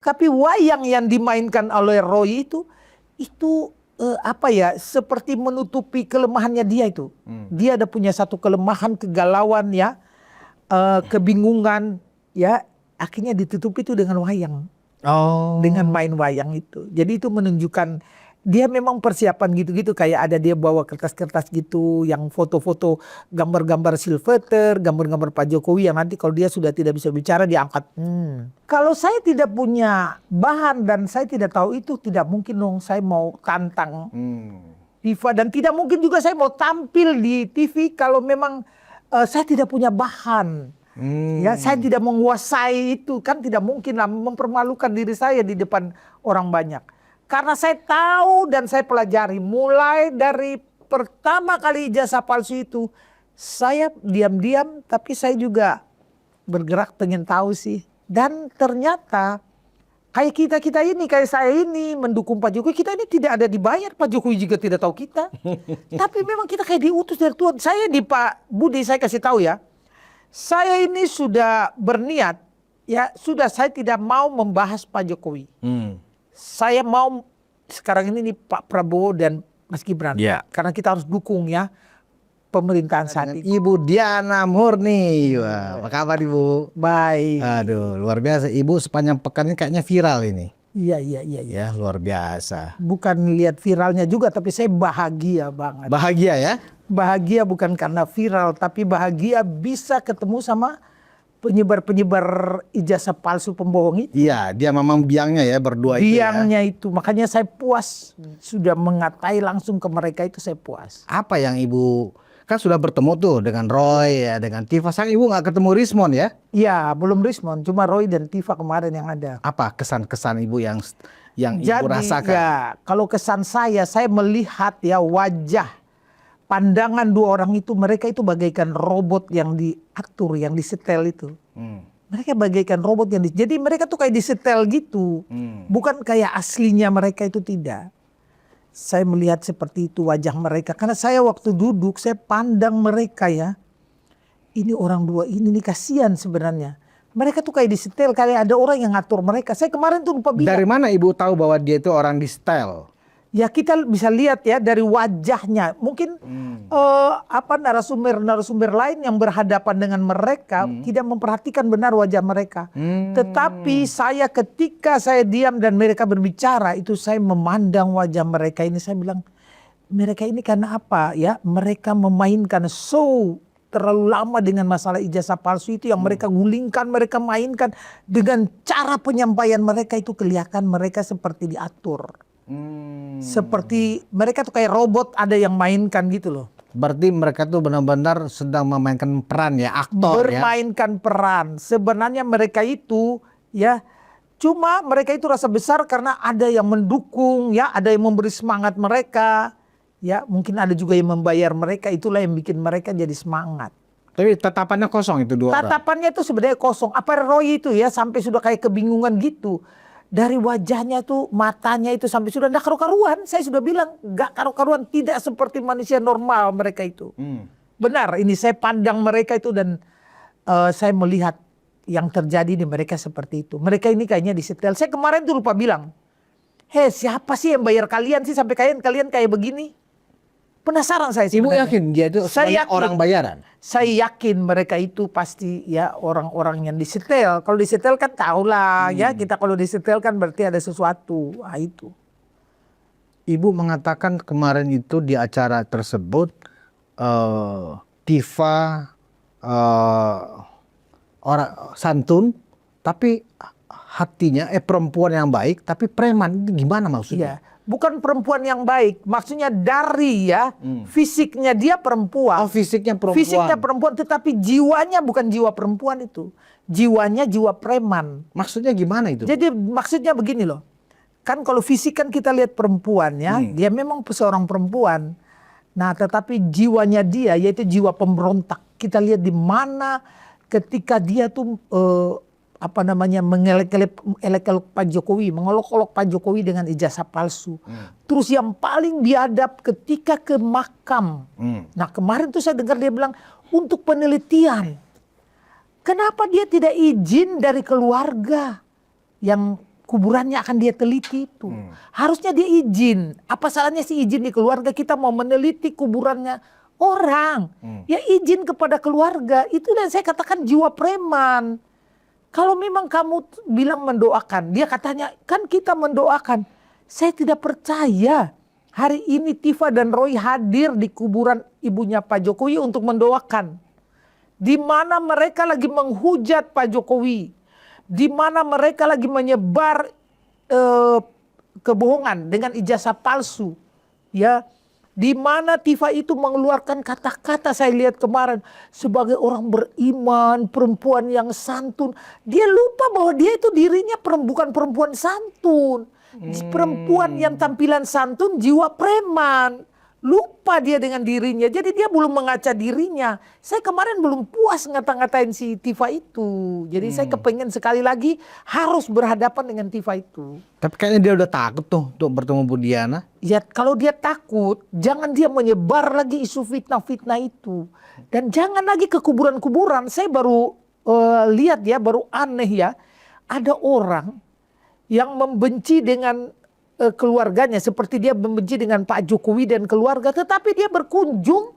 Tapi wayang yang dimainkan oleh Roy itu seperti menutupi kelemahannya dia itu. Dia ada punya satu kelemahan, kegalauan ya, kebingungan ya, akhirnya ditutupi itu dengan wayang. Dengan main wayang itu. Jadi itu menunjukkan dia memang persiapan gitu-gitu, kayak ada dia bawa kertas-kertas gitu yang foto-foto gambar-gambar Silveter, gambar-gambar Pak Jokowi yang nanti kalau dia sudah tidak bisa bicara diangkat. Kalau saya tidak punya bahan dan saya tidak tahu itu, tidak mungkin dong saya mau tantang Tifa, dan tidak mungkin juga saya mau tampil di TV kalau memang saya tidak punya bahan. Ya, saya tidak menguasai itu, kan tidak mungkin lah mempermalukan diri saya di depan orang banyak. Karena saya tahu dan saya pelajari mulai dari pertama kali ijazah palsu itu, saya diam-diam tapi saya juga bergerak pengen tahu sih. Dan ternyata kayak kita ini, kayak saya ini mendukung Pak Jokowi, kita ini tidak ada dibayar, Pak Jokowi juga tidak tahu kita. Tapi memang kita kayak diutus dari Tuhan. Saya di Pak Budi saya kasih tahu ya, saya ini sudah berniat, ya sudah, saya tidak mau membahas Pak Jokowi. Saya mau sekarang ini nih Pak Prabowo dan Mas Gibran. Karena kita harus dukung ya pemerintahan saat ini. Ibu Diana Murni. Wah, apa kabar Ibu? Baik. Aduh, luar biasa. Ibu sepanjang pekan ini kayaknya viral ini. Iya. Ya, luar biasa. Bukan lihat viralnya juga, tapi saya bahagia banget. Bahagia ya? Bahagia bukan karena viral, tapi bahagia bisa ketemu sama penyebar-penyebar ijazah palsu pembohong itu. Iya, dia memang biangnya ya, berdua itu ya. Biangnya itu, makanya saya puas. Sudah mengatai langsung ke mereka itu saya puas. Apa yang Ibu, kan sudah bertemu tuh dengan Roy ya, dengan Tifa. Sang Ibu nggak ketemu Rismon ya? Iya, belum Rismon, cuma Roy dan Tifa kemarin yang ada. Apa kesan-kesan Ibu yang Ibu rasakan? Ya, kalau kesan saya melihat ya wajah, pandangan dua orang itu, mereka itu bagaikan robot yang diatur, yang disetel itu. Mereka bagaikan robot yang jadi mereka tuh kayak disetel gitu. Bukan kayak aslinya mereka itu, tidak. Saya melihat seperti itu wajah mereka. Karena saya waktu duduk, saya pandang mereka ya. Ini orang dua ini nih kasihan sebenarnya. Mereka tuh kayak disetel, kayak ada orang yang ngatur mereka. Saya kemarin tuh lupa bilang. Dari mana Ibu tahu bahwa dia itu orang disetel? Ya kita bisa lihat ya dari wajahnya. Mungkin narasumber lain yang berhadapan dengan mereka tidak memperhatikan benar wajah mereka. Tetapi saya ketika saya diam dan mereka berbicara, itu saya memandang wajah mereka ini, saya bilang mereka ini karena apa ya? Mereka memainkan show terlalu lama dengan masalah ijazah palsu itu yang mereka gulingkan, mereka mainkan dengan cara penyampaian mereka itu kelihatan mereka seperti diatur. Seperti mereka tuh kayak robot ada yang mainkan gitu loh. Berarti mereka tuh benar-benar sedang memainkan peran ya, aktor ya. Bermainkan peran. Sebenarnya mereka itu ya cuma mereka itu rasa besar karena ada yang mendukung ya, ada yang memberi semangat mereka. Ya mungkin ada juga yang membayar mereka, itulah yang bikin mereka jadi semangat. Tapi tatapannya kosong itu dua orang. Tatapannya itu sebenarnya kosong. Apa Roy itu ya sampai sudah kayak kebingungan gitu. Dari wajahnya tuh, matanya itu sampai sudah enggak karu-karuan. Saya sudah bilang enggak karu-karuan, tidak seperti manusia normal mereka itu. Benar, ini saya pandang mereka itu dan saya melihat yang terjadi di mereka seperti itu. Mereka ini kayaknya disetel. Saya kemarin tuh lupa bilang, hei siapa sih yang bayar kalian sih sampai kalian kayak begini? Penasaran saya sebenarnya. Ibu yakin dia itu orang bayaran? Saya yakin mereka itu pasti ya orang-orang yang disetel. Kalau disetel kan tahulah ya, kita kalau disetel kan berarti ada sesuatu. Nah, itu. Ibu mengatakan kemarin itu di acara tersebut Tifa orang santun tapi hatinya perempuan yang baik tapi preman. Itu gimana maksudnya? Iya. Bukan perempuan yang baik, maksudnya dari ya fisiknya dia perempuan. Oh, fisiknya perempuan. Fisiknya perempuan, tetapi jiwanya bukan jiwa perempuan itu, jiwanya jiwa preman. Maksudnya gimana itu? Jadi maksudnya begini loh, kan kalau fisik kan kita lihat perempuan ya, dia memang seorang perempuan. Nah, tetapi jiwanya dia yaitu jiwa pemberontak. Kita lihat di mana ketika dia tuh mengelek-elek Pak Jokowi, mengolok-olok Pak Jokowi dengan ijazah palsu. Terus yang paling biadab ketika ke makam. Nah kemarin tuh saya dengar dia bilang untuk penelitian. Kenapa dia tidak izin dari keluarga yang kuburannya akan dia teliti itu. Harusnya dia izin. Apa salahnya sih izin di keluarga kita mau meneliti kuburannya orang? Ya izin kepada keluarga. Itu yang saya katakan jiwa preman. Kalau memang kamu bilang mendoakan, dia katanya kan kita mendoakan. Saya tidak percaya hari ini Tifa dan Roy hadir di kuburan ibunya Pak Jokowi untuk mendoakan. Di mana mereka lagi menghujat Pak Jokowi. Di mana mereka lagi menyebar kebohongan dengan ijazah palsu. Ya, di mana Tifa itu mengeluarkan kata-kata saya lihat kemarin sebagai orang beriman, perempuan yang santun. Dia lupa bahwa dia itu dirinya bukan perempuan santun. Perempuan yang tampilan santun, jiwa preman. Lupa dia dengan dirinya. Jadi dia belum mengaca dirinya. Saya kemarin belum puas ngata-ngatain si Tifa itu. Jadi saya kepengen sekali lagi harus berhadapan dengan Tifa itu. Tapi kayaknya dia udah takut tuh untuk bertemu Bu Diana. Ya kalau dia takut, jangan dia menyebar lagi isu fitnah-fitnah itu. Dan jangan lagi ke kuburan-kuburan. Saya baru lihat ya, baru aneh ya. Ada orang yang membenci dengan keluarganya. Seperti dia membenci dengan Pak Jokowi dan keluarga. Tetapi dia berkunjung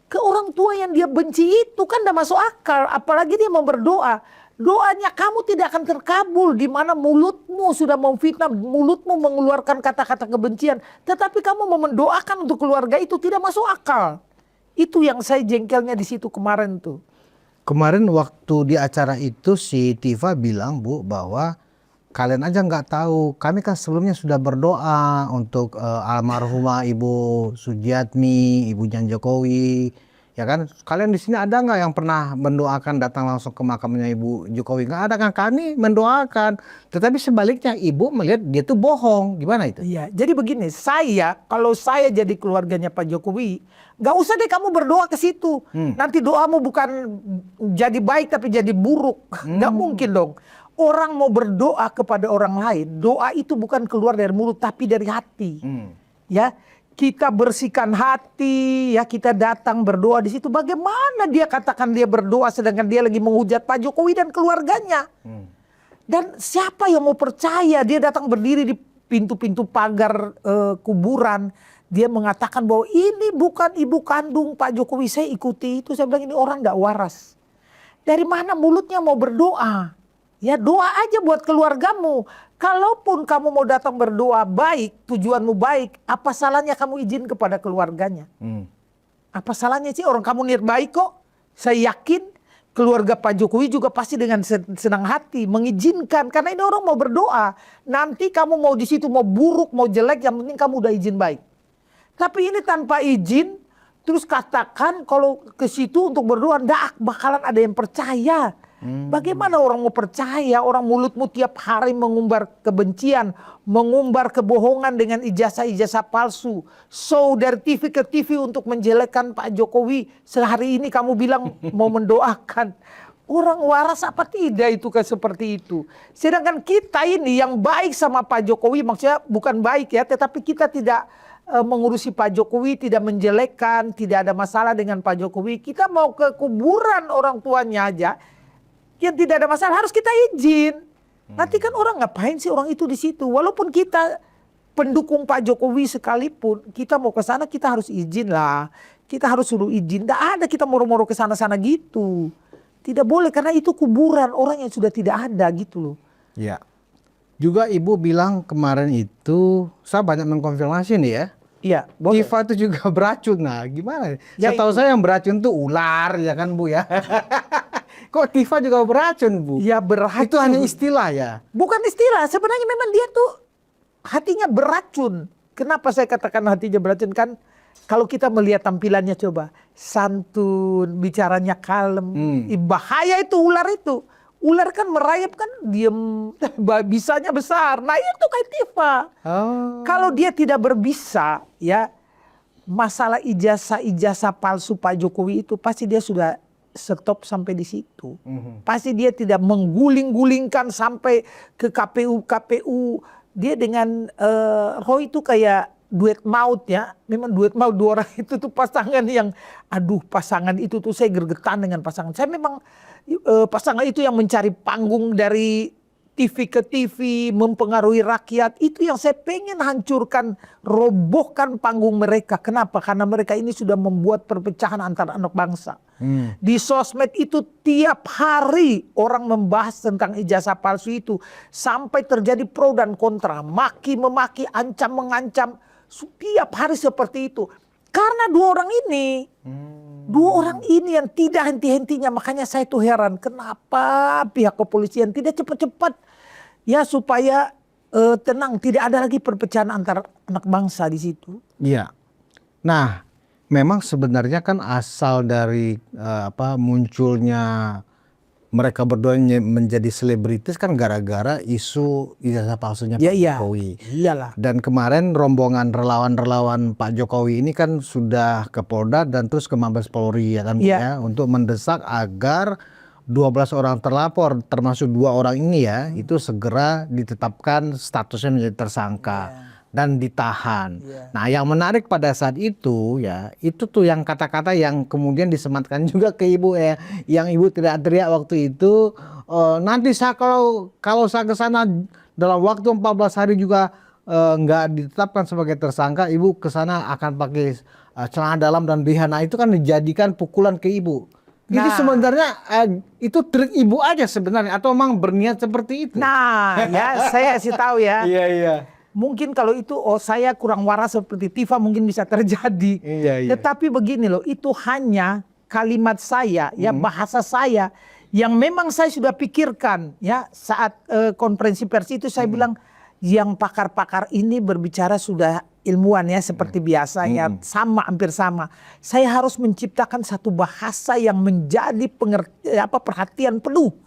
ke orang tua yang dia benci itu. Kan udah masuk akal. Apalagi dia mau berdoa. Doanya kamu tidak akan terkabul. Di mana mulutmu sudah memfitnah. Mulutmu mengeluarkan kata-kata kebencian. Tetapi kamu mau mendoakan untuk keluarga itu tidak masuk akal. Itu yang saya jengkelnya di situ kemarin tuh. Kemarin waktu di acara itu si Tifa bilang Bu bahwa kalian aja nggak tahu, kami kan sebelumnya sudah berdoa untuk almarhumah Ibu Sujiatmi, Ibunya Jokowi, ya kan? Kalian di sini ada nggak yang pernah mendoakan datang langsung ke makamnya Ibu Jokowi? Nggak ada kan? Kami mendoakan, tetapi sebaliknya Ibu melihat dia tuh bohong, gimana itu? Iya, jadi begini, kalau saya jadi keluarganya Pak Jokowi, nggak usah deh kamu berdoa ke situ. Nanti doamu bukan jadi baik tapi jadi buruk, nggak mungkin dong. Orang mau berdoa kepada orang lain, doa itu bukan keluar dari mulut tapi dari hati. Ya, kita bersihkan hati, ya kita datang berdoa di situ. Bagaimana dia katakan dia berdoa sedangkan dia lagi menghujat Pak Jokowi dan keluarganya? Dan siapa yang mau percaya? Dia datang berdiri di pintu-pintu pagar kuburan. Dia mengatakan bahwa ini bukan ibu kandung Pak Jokowi. Saya ikuti itu. Saya bilang ini orang gak waras. Dari mana mulutnya mau berdoa? Ya doa aja buat keluargamu. Kalaupun kamu mau datang berdoa baik, tujuanmu baik, apa salahnya kamu izin kepada keluarganya? Apa salahnya sih orang kamu niat baik kok? Saya yakin keluarga Pak Jokowi juga pasti dengan senang hati mengizinkan. Karena ini orang mau berdoa. Nanti kamu mau di situ mau buruk, mau jelek, yang penting kamu udah izin baik. Tapi ini tanpa izin, terus katakan kalau ke situ untuk berdoa, nggak bakalan ada yang percaya. Bagaimana orang mau percaya? Orang mulutmu tiap hari mengumbar kebencian, mengumbar kebohongan dengan ijazah-ijazah palsu. Show dari TV ke TV untuk menjelekkan Pak Jokowi. Sehari ini kamu bilang mau mendoakan. Orang waras apa tidak itu seperti itu. Sedangkan kita ini yang baik sama Pak Jokowi, maksudnya bukan baik ya, tetapi kita tidak mengurusi Pak Jokowi, tidak menjelekkan, tidak ada masalah dengan Pak Jokowi. Kita mau ke kuburan orang tuanya aja, yang tidak ada masalah harus kita izin. Nanti kan orang ngapain sih orang itu di situ? Walaupun kita pendukung Pak Jokowi sekalipun, kita mau ke sana kita harus izin lah. Kita harus suruh izin. Tidak ada kita moro-moro ke sana-sana gitu. Tidak boleh karena itu kuburan orang yang sudah tidak ada gitu loh. Ya. Juga Ibu bilang kemarin itu, saya banyak mengkonfirmasi nih ya. Iya, boleh. Tifa itu juga beracun. Nah, gimana? Ya, Setahu saya yang beracun tuh ular ya kan Bu ya. Kok Tifa juga beracun Bu? Ya beracun. Itu hanya istilah ya? Bukan istilah, sebenarnya memang dia tuh hatinya beracun. Kenapa saya katakan hatinya beracun? Kan kalau kita melihat tampilannya coba, santun, bicaranya kalem, bahaya itu ular itu. Ular kan merayap kan diem, bisanya besar. Nah itu kayak Tifa. Kalau dia tidak berbisa ya, masalah ijazah palsu Pak Jokowi itu pasti dia sudah stop sampai di situ. Pasti dia tidak mengguling-gulingkan sampai ke KPU. Dia dengan Roy itu kayak duet maut ya. Memang duet maut, dua orang itu tuh pasangan yang, aduh pasangan itu tuh saya gergetan dengan pasangan. Saya memang pasangan itu yang mencari panggung dari TV ke TV, mempengaruhi rakyat. Itu yang saya pengen hancurkan, robohkan panggung mereka. Kenapa? Karena mereka ini sudah membuat perpecahan antara anak bangsa. Di sosmed itu tiap hari orang membahas tentang ijazah palsu itu. Sampai terjadi pro dan kontra. Maki, memaki, ancam, mengancam. Tiap hari seperti itu. Karena dua orang ini. Dua orang ini yang tidak henti-hentinya. Makanya saya tuh heran. Kenapa pihak kepolisian tidak cepat-cepat. Ya supaya tenang. Tidak ada lagi perpecahan antar anak bangsa di situ. Iya. Nah, memang sebenarnya kan asal dari munculnya mereka berdua menjadi selebritis kan gara-gara isu ijazah palsunya Pak Jokowi. Iyalah. Dan kemarin rombongan relawan-relawan Pak Jokowi ini kan sudah ke Polda dan terus ke Mabes Polri ya kan ya, untuk mendesak agar 12 orang terlapor termasuk 2 orang ini ya itu segera ditetapkan statusnya menjadi tersangka dan ditahan. Nah, yang menarik pada saat itu ya, itu tuh yang kata-kata yang kemudian disematkan juga ke ibu ya, yang ibu tidak teriak waktu itu, nanti saya kalau saya ke sana dalam waktu 14 hari juga nggak ditetapkan sebagai tersangka, ibu ke sana akan pakai celana dalam dan BH. Nah, itu kan dijadikan pukulan ke ibu. Jadi sebenarnya itu trik ibu aja sebenarnya atau memang berniat seperti itu? Nah, ya saya kasih tahu ya. Iya. Mungkin kalau itu saya kurang waras seperti Tifa mungkin bisa terjadi. Iya. Tetapi begini loh, itu hanya kalimat saya, ya bahasa saya yang memang saya sudah pikirkan ya saat konferensi pers itu saya bilang yang pakar-pakar ini berbicara sudah ilmuwan ya seperti biasa ya hampir sama. Saya harus menciptakan satu bahasa yang menjadi perhatian penuh.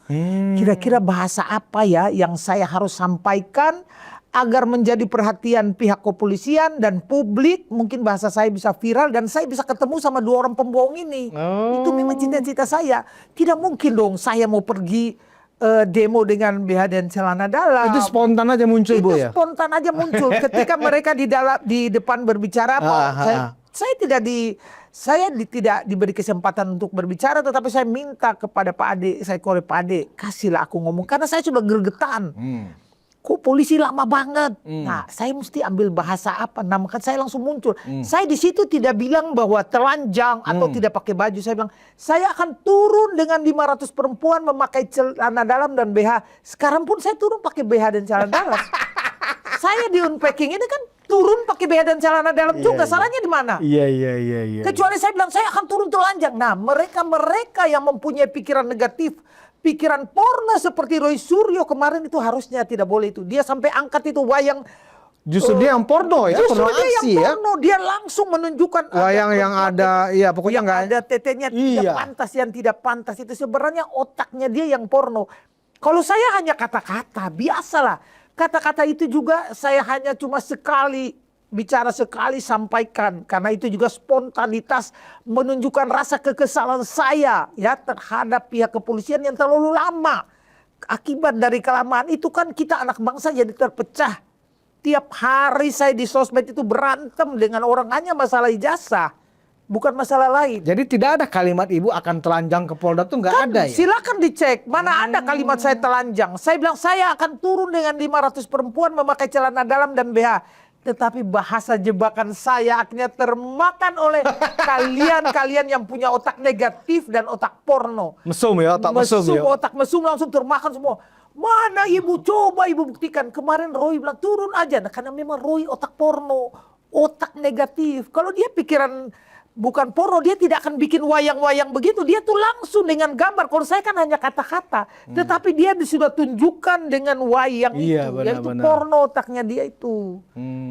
Kira-kira bahasa apa ya yang saya harus sampaikan agar menjadi perhatian pihak kepolisian dan publik, mungkin bahasa saya bisa viral dan saya bisa ketemu sama 2 orang pembohong ini. Itu memang cita-cita saya. Tidak mungkin dong saya mau pergi demo dengan BH dan celana dalam. Itu spontan aja muncul Bu ya? Itu spontan aja muncul. Ketika mereka di depan berbicara, saya tidak diberi kesempatan untuk berbicara, tetapi saya minta kepada Pak Ade, saya korek Pak Ade, kasihlah aku ngomong karena saya sudah gergetan. Kok polisi lama banget? Nah, saya mesti ambil bahasa apa? Nah, maka saya langsung muncul. Saya di situ tidak bilang bahwa telanjang atau tidak pakai baju. Saya bilang, saya akan turun dengan 500 perempuan memakai celana dalam dan BH. Sekarang pun saya turun pakai BH dan celana dalam. Saya di unpacking ini kan turun pakai BH dan celana dalam juga. Salahnya di mana? Iya. Kecuali saya bilang, saya akan turun telanjang. Nah, mereka yang mempunyai pikiran negatif, pikiran porno seperti Roy Suryo kemarin itu harusnya tidak boleh itu. Dia sampai angkat itu wayang. Justru dia yang porno ya, justru porno dia aksi yang porno. Dia langsung menunjukkan wayang yang ada, ya pokoknya nggak ada tetenya tidak pantas, yang tidak pantas itu sebenarnya otaknya dia yang porno. Kalau saya hanya kata-kata, biasalah. Kata-kata itu juga saya hanya cuma sekali bicara, sekali sampaikan, karena itu juga spontanitas menunjukkan rasa kekesalan saya ya terhadap pihak kepolisian yang terlalu lama. Akibat dari kelamaan itu kan kita anak bangsa jadi terpecah. Tiap hari saya di sosmed itu berantem dengan orang hanya masalah ijazah, bukan masalah lain. Jadi tidak ada kalimat ibu akan telanjang ke Polda tuh nggak ada ya? Silakan dicek, mana ada kalimat saya telanjang. Saya bilang saya akan turun dengan 500 perempuan memakai celana dalam dan BH. Tetapi bahasa jebakan saya akhirnya termakan oleh kalian yang punya otak negatif dan otak porno. Mesum ya, otak mesum ya. Otak mesum langsung termakan semua. Mana ibu, coba ibu buktikan. Kemarin Roy bilang turun aja. Nah, karena memang Roy otak porno, otak negatif. Kalau dia pikiran bukan porno, dia tidak akan bikin wayang-wayang begitu. Dia tuh langsung dengan gambar. Kalau saya kan hanya kata-kata. Tetapi dia sudah tunjukkan dengan wayang itu. Yaitu porno otaknya dia itu.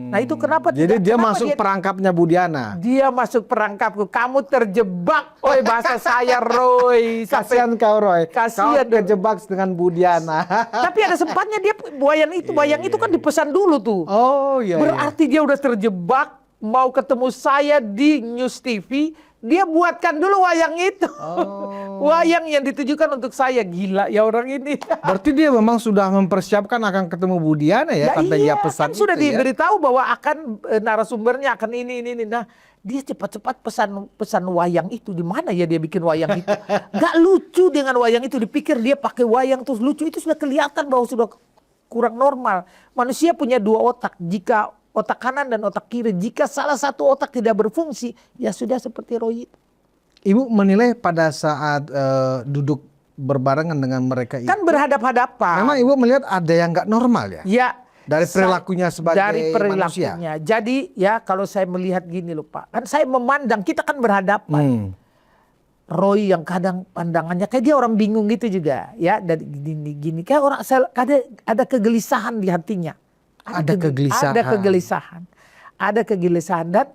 Nah itu kenapa? Jadi dia masuk perangkapnya Budiana. Dia masuk perangkapku. Kamu terjebak oleh bahasa saya, Roy. Kasihan kau, Roy. Kasihan kau terjebak dengan Budiana. Tapi ada sempatnya dia wayang itu kan dipesan dulu tuh. Oh iya. Berarti dia udah terjebak. Mau ketemu saya di News TV, Dia buatkan dulu wayang itu. Oh. Wayang yang ditujukan untuk saya. Gila ya orang ini. Berarti dia memang sudah mempersiapkan akan ketemu Budiana ya, sampai dia pesan kan sudah itu ya. diberitahu bahwa akan narasumbernya akan ini. Nah, dia cepat-cepat pesan wayang itu. Di mana ya dia bikin wayang itu? Gak lucu dengan wayang itu. Dipikir dia pakai wayang terus lucu, itu sudah kelihatan bahwa sudah kurang normal. Manusia punya dua otak. Jika otak kanan dan otak kiri, jika salah satu otak tidak berfungsi, ya sudah seperti Roy itu. Ibu menilai pada saat duduk berbarengan dengan mereka itu, Kan berhadap-hadapan. memang ibu melihat ada yang nggak normal ya? Ya. Dari perilakunya sebagai dari perilakunya. manusia. Jadi ya kalau saya melihat gini loh Pak, kan saya memandang, kita kan berhadapan. Roy yang kadang pandangannya kayak dia orang bingung gitu juga ya, dari gini kayak orang ada kegelisahan di hatinya. Ada kegelisahan. Ada kegelisahan dan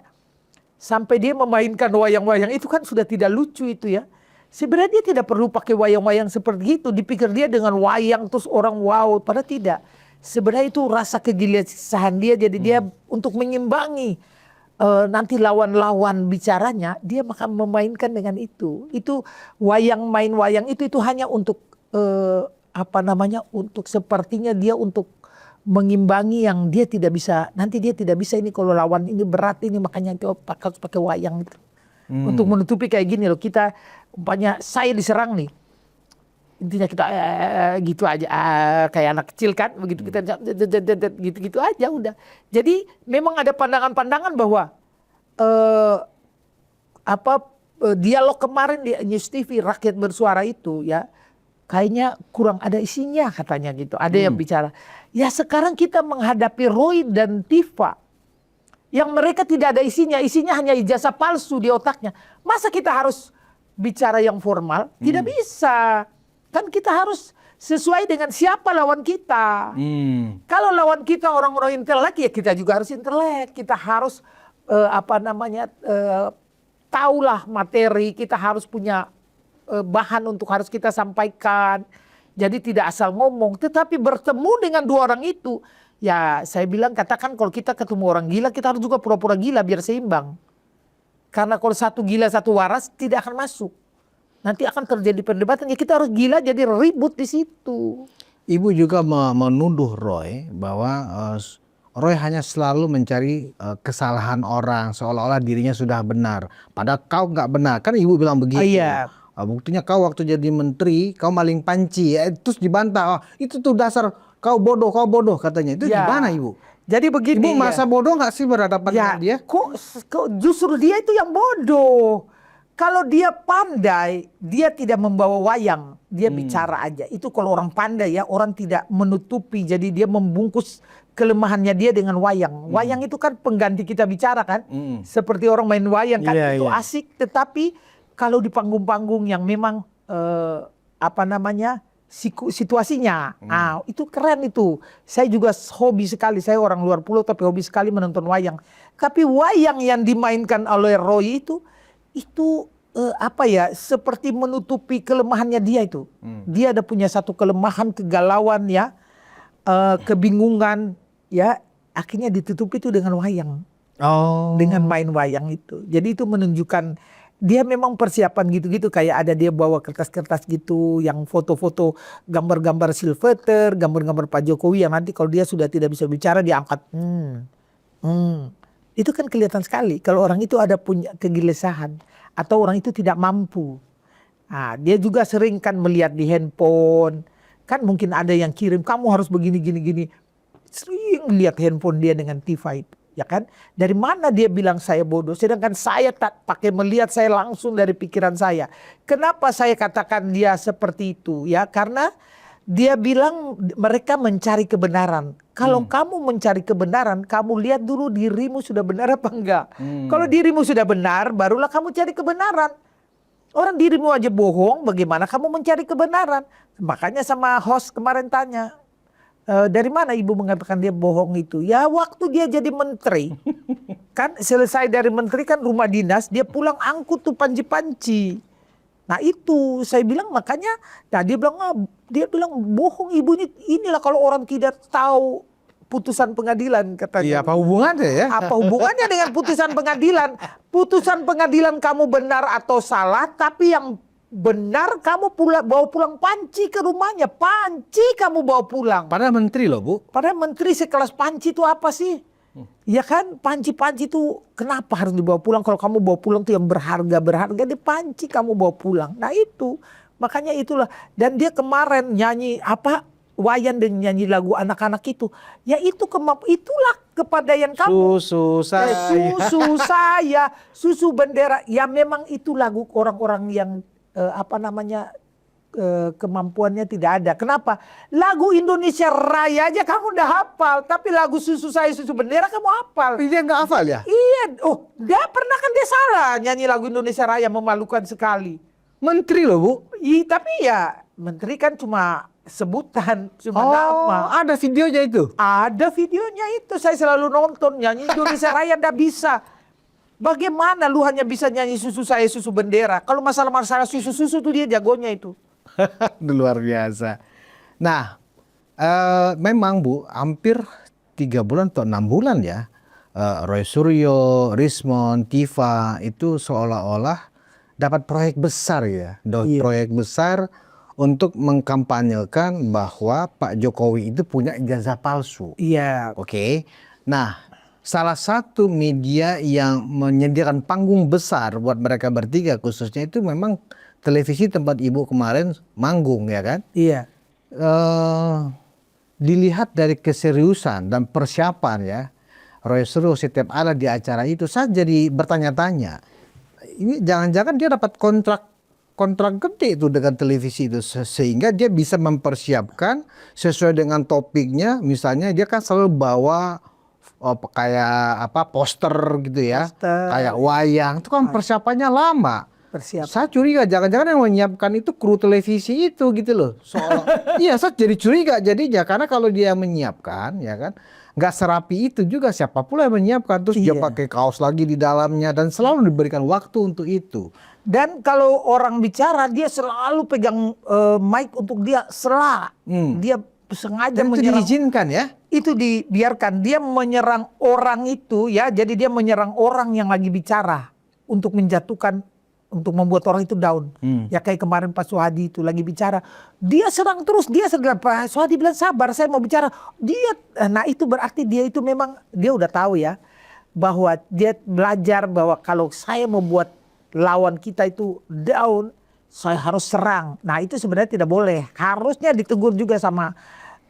sampai dia memainkan wayang-wayang itu kan sudah tidak lucu itu ya. Sebenarnya dia tidak perlu pakai wayang-wayang seperti itu. Dipikir dia dengan wayang terus orang wow, padahal tidak. Sebenarnya itu rasa kegelisahan dia, jadi dia untuk mengimbangi nanti lawan-lawan bicaranya, dia akan memainkan dengan itu. Itu main wayang itu hanya untuk untuk sepertinya dia untuk mengimbangi yang dia tidak bisa. Nanti dia tidak bisa ini kalau lawan ini berat ini, makanya dia harus pakai wayang itu. Untuk menutupi kayak gini loh, kita umpamanya saya diserang nih. Intinya kita gitu aja kayak anak kecil kan, begitu kita gitu aja udah. Jadi memang ada pandangan-pandangan bahwa dialog kemarin di News TV Rakyat Bersuara itu ya kayaknya kurang ada isinya katanya gitu. Ada yang bicara. Ya sekarang kita menghadapi Roy dan Tifa yang mereka tidak ada isinya hanya ijazah palsu di otaknya. Masa kita harus bicara yang formal? Tidak bisa. Kan kita harus sesuai dengan siapa lawan kita. Kalau lawan kita orang-orang intelek, ya kita juga harus intelek. Kita harus tahulah materi, kita harus punya bahan untuk harus kita sampaikan. Jadi tidak asal ngomong, tetapi bertemu dengan dua orang itu, ya saya bilang katakan kalau kita ketemu orang gila, kita harus juga pura-pura gila biar seimbang. Karena kalau satu gila satu waras tidak akan masuk. Nanti akan terjadi perdebatan, ya kita harus gila jadi ribut di situ. Ibu juga menuduh Roy bahwa Roy hanya selalu mencari kesalahan orang, seolah-olah dirinya sudah benar. Padahal kau nggak benar, kan ibu bilang begitu. Iya. Buktinya kau waktu jadi menteri, kau maling panci, terus dibantah. Itu tuh dasar kau bodoh katanya. Itu gimana ibu? Jadi begini. Ibu merasa bodoh nggak sih berhadapan dengan dia? Kok justru dia itu yang bodoh. Kalau dia pandai, dia tidak membawa wayang, dia bicara aja. Itu kalau orang pandai ya, orang tidak menutupi, jadi dia membungkus kelemahannya dia dengan wayang. Wayang itu kan pengganti kita bicara kan, seperti orang main wayang kan, itu asik. Tetapi kalau di panggung-panggung yang memang situasinya, itu keren itu. Saya juga hobi sekali, saya orang luar pulau tapi hobi sekali menonton wayang. Tapi wayang yang dimainkan oleh Roy itu seperti menutupi kelemahannya dia itu. Dia ada punya satu kelemahan, kegalauan ya, kebingungan ya, akhirnya ditutupi itu dengan wayang. Dengan main wayang itu. Jadi itu menunjukkan dia memang persiapan gitu-gitu, kayak ada dia bawa kertas-kertas gitu yang foto-foto gambar-gambar Silveter, gambar-gambar Pak Jokowi yang nanti kalau dia sudah tidak bisa bicara diangkat. Itu kan kelihatan sekali kalau orang itu ada punya kegelisahan atau orang itu tidak mampu. Nah, dia juga sering kan melihat di handphone. Kan mungkin ada yang kirim, kamu harus begini gini. Sering lihat handphone dia dengan Tifa itu. Ya kan? Dari mana dia bilang saya bodoh? Sedangkan saya tak pakai melihat, saya langsung dari pikiran saya. Kenapa saya katakan dia seperti itu? Ya karena dia bilang mereka mencari kebenaran. Kalau kamu mencari kebenaran, kamu lihat dulu dirimu sudah benar apa enggak. Kalau dirimu sudah benar, barulah kamu cari kebenaran. Orang dirimu aja bohong, bagaimana kamu mencari kebenaran? Makanya sama host kemarin tanya, dari mana ibu mengatakan dia bohong itu? Ya waktu dia jadi menteri. Kan selesai dari menteri kan rumah dinas, dia pulang angkut tuh panci-panci. Nah itu saya bilang makanya, nah dia bilang bohong ibu ini, inilah kalau orang tidak tahu putusan pengadilan katanya. Iya, apa hubungannya ya? Apa hubungannya dengan putusan pengadilan? Putusan pengadilan kamu benar atau salah, tapi yang benar kamu bawa pulang panci ke rumahnya. Panci kamu bawa pulang. Padahal menteri loh, Bu. Padahal menteri sekelas panci itu apa sih? Ya kan, panci-panci itu kenapa harus dibawa pulang? Kalau kamu bawa pulang tuh yang berharga di panci kamu bawa pulang. Nah itu, makanya itulah. Dan dia kemarin nyanyi apa? Wayan dan nyanyi lagu anak-anak itu. Ya itu itulah kepadaian kamu. Susu saya. Susu saya, susu bendera. Ya memang itu lagu orang-orang yang kemampuannya tidak ada. Kenapa? Lagu Indonesia Raya aja kamu udah hafal, tapi lagu susu saya susu bendera kamu hafal. Dia nggak hafal ya? Iya, dia pernah kan dia salah nyanyi lagu Indonesia Raya, memalukan sekali. Menteri loh, Bu. Tapi ya menteri kan cuma sebutan, cuma nama. Ada videonya itu? Ada videonya itu, saya selalu nonton nyanyi Indonesia Raya ndak bisa. Bagaimana lu hanya bisa nyanyi susu saya susu bendera? Kalau masalah susu tuh dia jagonya itu. Luar biasa. Nah, memang Bu, hampir 3 bulan atau 6 bulan ya, Roy Suryo, Rismond, Tifa itu seolah-olah dapat proyek besar ya. Proyek besar untuk mengkampanyekan bahwa Pak Jokowi itu punya ijazah palsu. Iya. Oke. Nah, salah satu media yang menyediakan panggung besar buat mereka bertiga khususnya itu memang televisi tempat Ibu kemarin manggung ya kan? Iya. Dilihat dari keseriusan dan persiapan ya, Roy Suryo setiap ada di acara itu, saya jadi bertanya-tanya, ini jangan-jangan dia dapat kontrak gede itu dengan televisi itu sehingga dia bisa mempersiapkan sesuai dengan topiknya. Misalnya dia kan selalu bawa kayak poster gitu ya, kayak wayang itu kan persiapannya lama. Saya curiga jangan-jangan yang menyiapkan itu kru televisi itu gitu loh. Iya, saya jadi curiga jadinya karena kalau dia menyiapkan ya kan nggak serapi itu juga, siapa pula yang menyiapkan, terus dia pakai kaos lagi di dalamnya dan selalu diberikan waktu untuk itu. Dan kalau orang bicara dia selalu pegang mic untuk dia dia sengaja dan itu diizinkan ya? Itu dibiarkan, dia menyerang orang itu ya, jadi dia menyerang orang yang lagi bicara untuk menjatuhkan, untuk membuat orang itu down. Ya kayak kemarin Pak Soehadi itu lagi bicara, dia serang terus, Pak Soehadi bilang sabar saya mau bicara. Nah itu berarti dia itu memang dia udah tahu ya bahwa dia belajar bahwa kalau saya mau buat lawan kita itu down, saya harus serang. Nah itu sebenarnya tidak boleh, harusnya ditegur juga sama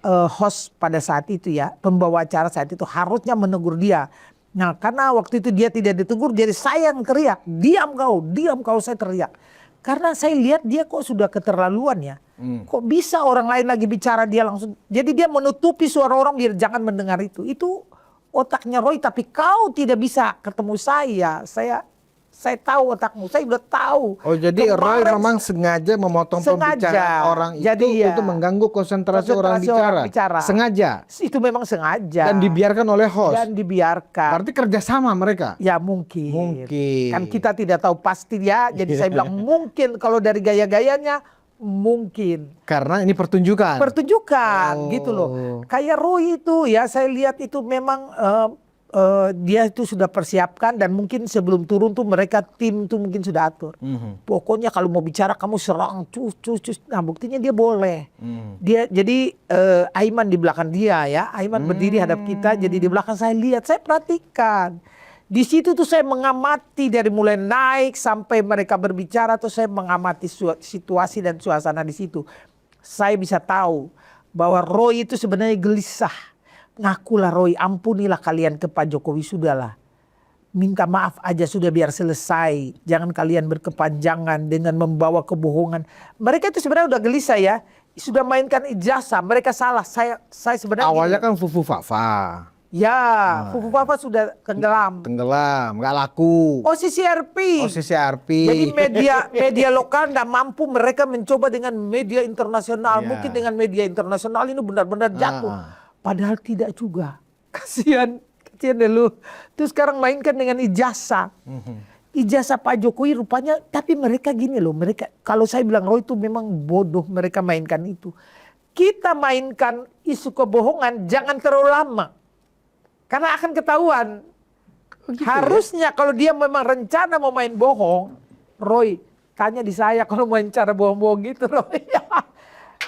host pada saat itu ya, pembawa acara saat itu harusnya menegur dia. Nah karena waktu itu dia tidak ditegur, jadi saya yang teriak, diam kau, saya teriak. Karena saya lihat dia kok sudah keterlaluan ya. Kok bisa orang lain lagi bicara dia langsung. Jadi dia menutupi suara orang biar jangan mendengar itu. Itu otaknya Roy, tapi kau tidak bisa ketemu saya tahu otakmu, saya udah tahu. Oh jadi Roy memang sengaja memotong pembicaraan orang itu untuk mengganggu konsentrasi orang bicara. Sengaja? Itu memang sengaja. Dan dibiarkan oleh host? Dan dibiarkan. Berarti kerjasama mereka? Ya mungkin. Kan kita tidak tahu pasti ya, jadi saya bilang mungkin, kalau dari gaya-gayanya mungkin. Karena ini pertunjukan? Pertunjukan gitu loh. Kayak Roy itu ya, saya lihat itu memang dia itu sudah persiapkan dan mungkin sebelum turun tuh mereka tim tuh mungkin sudah atur. Pokoknya kalau mau bicara kamu serang cus. Nah buktinya dia boleh. Dia jadi Aiman di belakang dia ya. Aiman berdiri hadap kita, jadi di belakang saya lihat, saya perhatikan. Di situ tuh saya mengamati dari mulai naik sampai mereka berbicara, tuh saya mengamati situasi dan suasana di situ. Saya bisa tahu bahwa Roy itu sebenarnya gelisah. Ngakulah Roy, ampunilah kalian ke Pak Jokowi, sudahlah. Minta maaf aja sudah biar selesai. Jangan kalian berkepanjangan dengan membawa kebohongan. Mereka itu sebenarnya udah gelisah ya. Sudah mainkan ijazah, mereka salah. Saya sebenarnya awalnya kan Fufu Fafa. Ya, Fufu Fafa sudah tenggelam, nggak laku. CCRP. Jadi media lokal nggak mampu, mereka mencoba dengan media internasional. Mungkin dengan media internasional ini benar-benar jatuh. Padahal tidak juga. Kasihan deh lu. Terus sekarang mainkan dengan ijazah. Ijazah Pak Jokowi rupanya, tapi mereka gini loh. Mereka, kalau saya bilang Roy itu memang bodoh mereka mainkan itu. kita mainkan isu kebohongan jangan terlalu lama. Karena akan ketahuan. Harusnya kalau dia memang rencana mau main bohong, Roy, tanya di saya kalau main cara bohong-bohong gitu, Roy.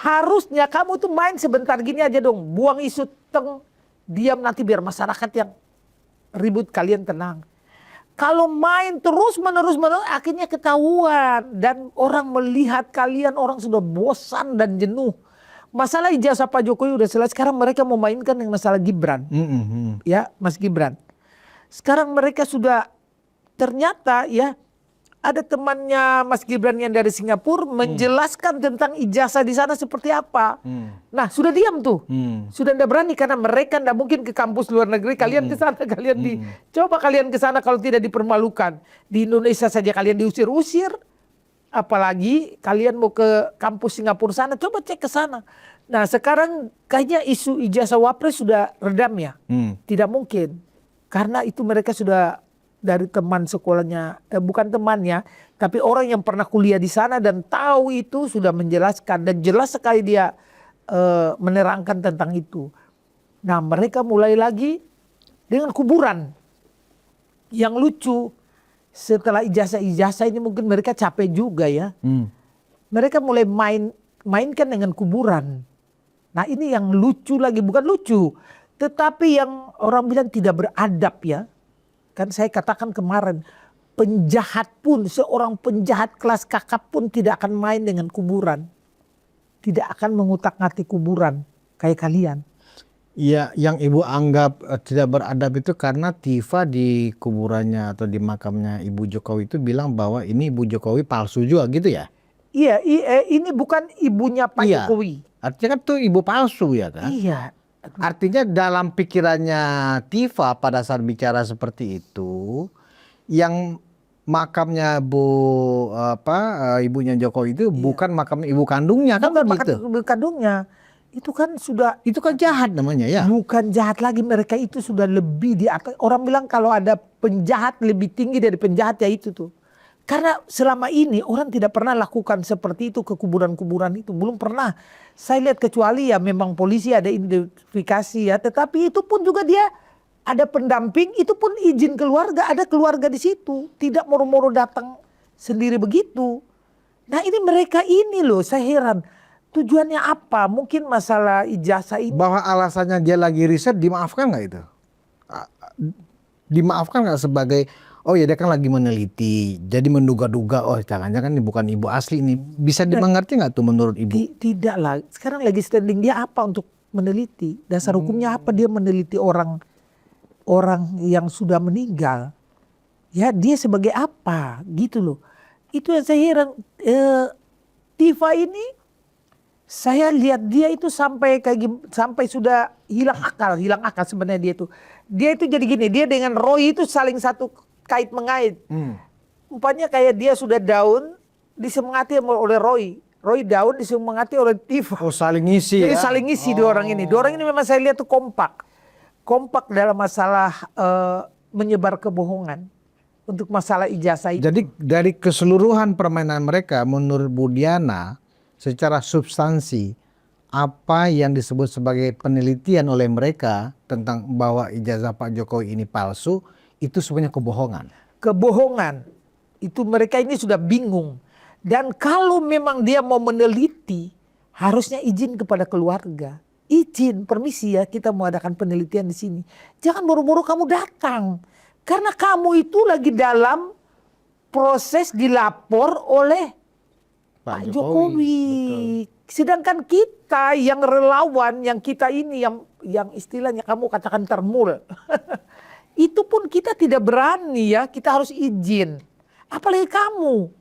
Harusnya kamu tuh main sebentar gini aja dong. Buang isu diam nanti biar masyarakat yang ribut, kalian tenang. Kalau main terus menerus akhirnya ketahuan. Dan orang melihat kalian, orang sudah bosan dan jenuh. Masalah ijazah Pak Jokowi udah selesai. Sekarang mereka mau mainkan yang masalah Gibran. Ya, Mas Gibran. Sekarang mereka sudah ternyata ya ada temannya Mas Gibran yang dari Singapura menjelaskan tentang ijazah di sana seperti apa. Nah sudah diam tuh. Sudah tidak berani karena mereka tidak mungkin ke kampus luar negeri. Kalian ke sana, coba kalian ke sana kalau tidak dipermalukan. Di Indonesia saja kalian diusir-usir. Apalagi kalian mau ke kampus Singapura sana, coba cek ke sana. Nah sekarang kayaknya isu ijazah Wapres sudah redam ya. Tidak mungkin. Karena itu mereka sudah dari teman sekolahnya, bukan temannya, tapi orang yang pernah kuliah di sana dan tahu itu sudah menjelaskan. Dan jelas sekali dia menerangkan tentang itu. Nah mereka mulai lagi dengan kuburan. Yang lucu, setelah ijazah ini mungkin mereka capek juga ya. Mereka mulai mainkan dengan kuburan. Nah ini yang lucu lagi, bukan lucu. Tetapi yang orang bilang tidak beradab ya. Kan saya katakan kemarin, penjahat pun, seorang penjahat kelas kakap pun tidak akan main dengan kuburan. Tidak akan mengutak-ngatik kuburan kayak kalian. Ya, yang Ibu anggap tidak beradab itu karena Tifa di kuburannya atau di makamnya Ibu Jokowi itu bilang bahwa ini Ibu Jokowi palsu juga gitu ya? Iya, ini bukan ibunya Pak Jokowi. Artinya kan tuh ibu palsu ya kan? Iya. Artinya dalam pikirannya Tifa pada saat bicara seperti itu, yang makamnya ibunya Jokowi itu bukan makamnya ibu kandungnya kan begitu? Ibu kandungnya itu kan sudah, itu kan jahat namanya ya. Bukan jahat lagi, mereka itu sudah lebih di atas. Orang bilang kalau ada penjahat lebih tinggi dari penjahat ya itu tuh. Karena selama ini orang tidak pernah lakukan seperti itu ke kuburan-kuburan itu. Belum pernah. Saya lihat kecuali ya memang polisi ada identifikasi ya. Tetapi itu pun juga dia ada pendamping. Itu pun izin keluarga. Ada keluarga di situ. Tidak moro-moro datang sendiri begitu. Nah ini mereka ini loh saya heran. Tujuannya apa? Mungkin masalah ijazah ini. Bahwa alasannya dia lagi riset dimaafkan nggak itu? Dimaafkan nggak sebagai... Oh ya dia kan lagi meneliti, jadi menduga-duga, oh jangan-jangan ini bukan ibu asli ini. Bisa dimengerti nggak tuh menurut ibu? Tidak lah, sekarang lagi standing dia apa untuk meneliti? Dasar hukumnya apa dia meneliti orang yang sudah meninggal? Ya dia sebagai apa gitu loh. Itu yang saya heran. Tifa ini, saya lihat dia itu sampai sudah hilang akal sebenarnya dia itu. Dia itu jadi gini, dia dengan Roy itu saling satu kait mengait. Umpamanya kayak dia sudah down disemangati oleh Roy. Roy down disemangati oleh Tifa. Oh saling ngisi. Jadi ya? saling ngisi dua orang ini. Dua orang ini memang saya lihat tuh kompak. Kompak dalam masalah menyebar kebohongan. Untuk masalah ijazah itu. Jadi dari keseluruhan permainan mereka menurut Bu Diana secara substansi apa yang disebut sebagai penelitian oleh mereka tentang bahwa ijazah Pak Jokowi ini palsu itu sebenarnya kebohongan. Kebohongan. Itu mereka ini sudah bingung. Dan kalau memang dia mau meneliti, harusnya izin kepada keluarga. Izin, permisi ya, kita mau adakan penelitian di sini. Jangan buru-buru kamu datang. Karena kamu itu lagi dalam proses dilapor oleh Pak Jokowi. Betul. Sedangkan kita yang relawan, yang kita ini yang istilahnya kamu katakan termul. Itu pun kita tidak berani ya, kita harus izin. Apalagi kamu.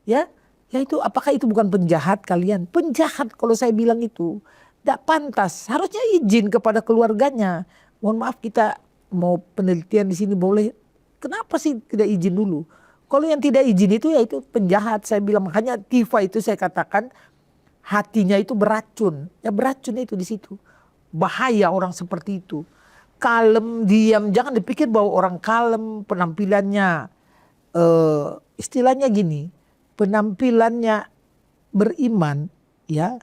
Ya itu apakah itu bukan penjahat kalian? Penjahat kalau saya bilang itu. Tidak pantas, harusnya izin kepada keluarganya. Mohon maaf kita mau penelitian di sini boleh. Kenapa sih tidak izin dulu? Kalau yang tidak izin itu ya itu penjahat. Saya bilang makanya Tifa itu saya katakan hatinya itu beracun. Ya beracun itu di situ. Bahaya orang seperti itu. Kalem, diam, jangan dipikir bahwa orang kalem penampilannya istilahnya gini, penampilannya beriman ya.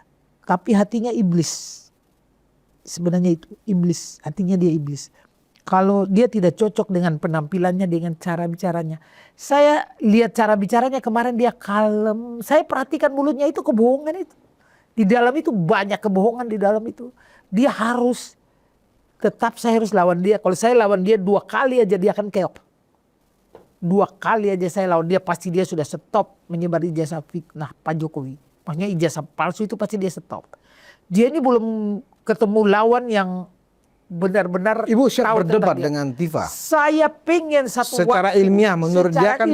tapi hatinya iblis. Sebenarnya itu iblis, hatinya dia iblis. Kalau dia tidak cocok dengan penampilannya, dengan cara bicaranya. Saya lihat cara bicaranya kemarin dia kalem. Saya perhatikan mulutnya itu kebohongan itu. Di dalam itu banyak kebohongan di dalam itu. Dia harus tetap saya harus lawan dia. Kalau saya lawan dia 2 kali aja dia akan keok. 2 kali aja saya lawan dia pasti dia sudah stop menyebar ijazah fitnah Pak Jokowi. Maksudnya ijazah palsu itu pasti dia stop. Dia ini belum ketemu lawan yang benar-benar Ibu siap tahu berdebat tentang dia. dengan Tifa? Saya pengen satu Secara waktu, ilmiah menurut secara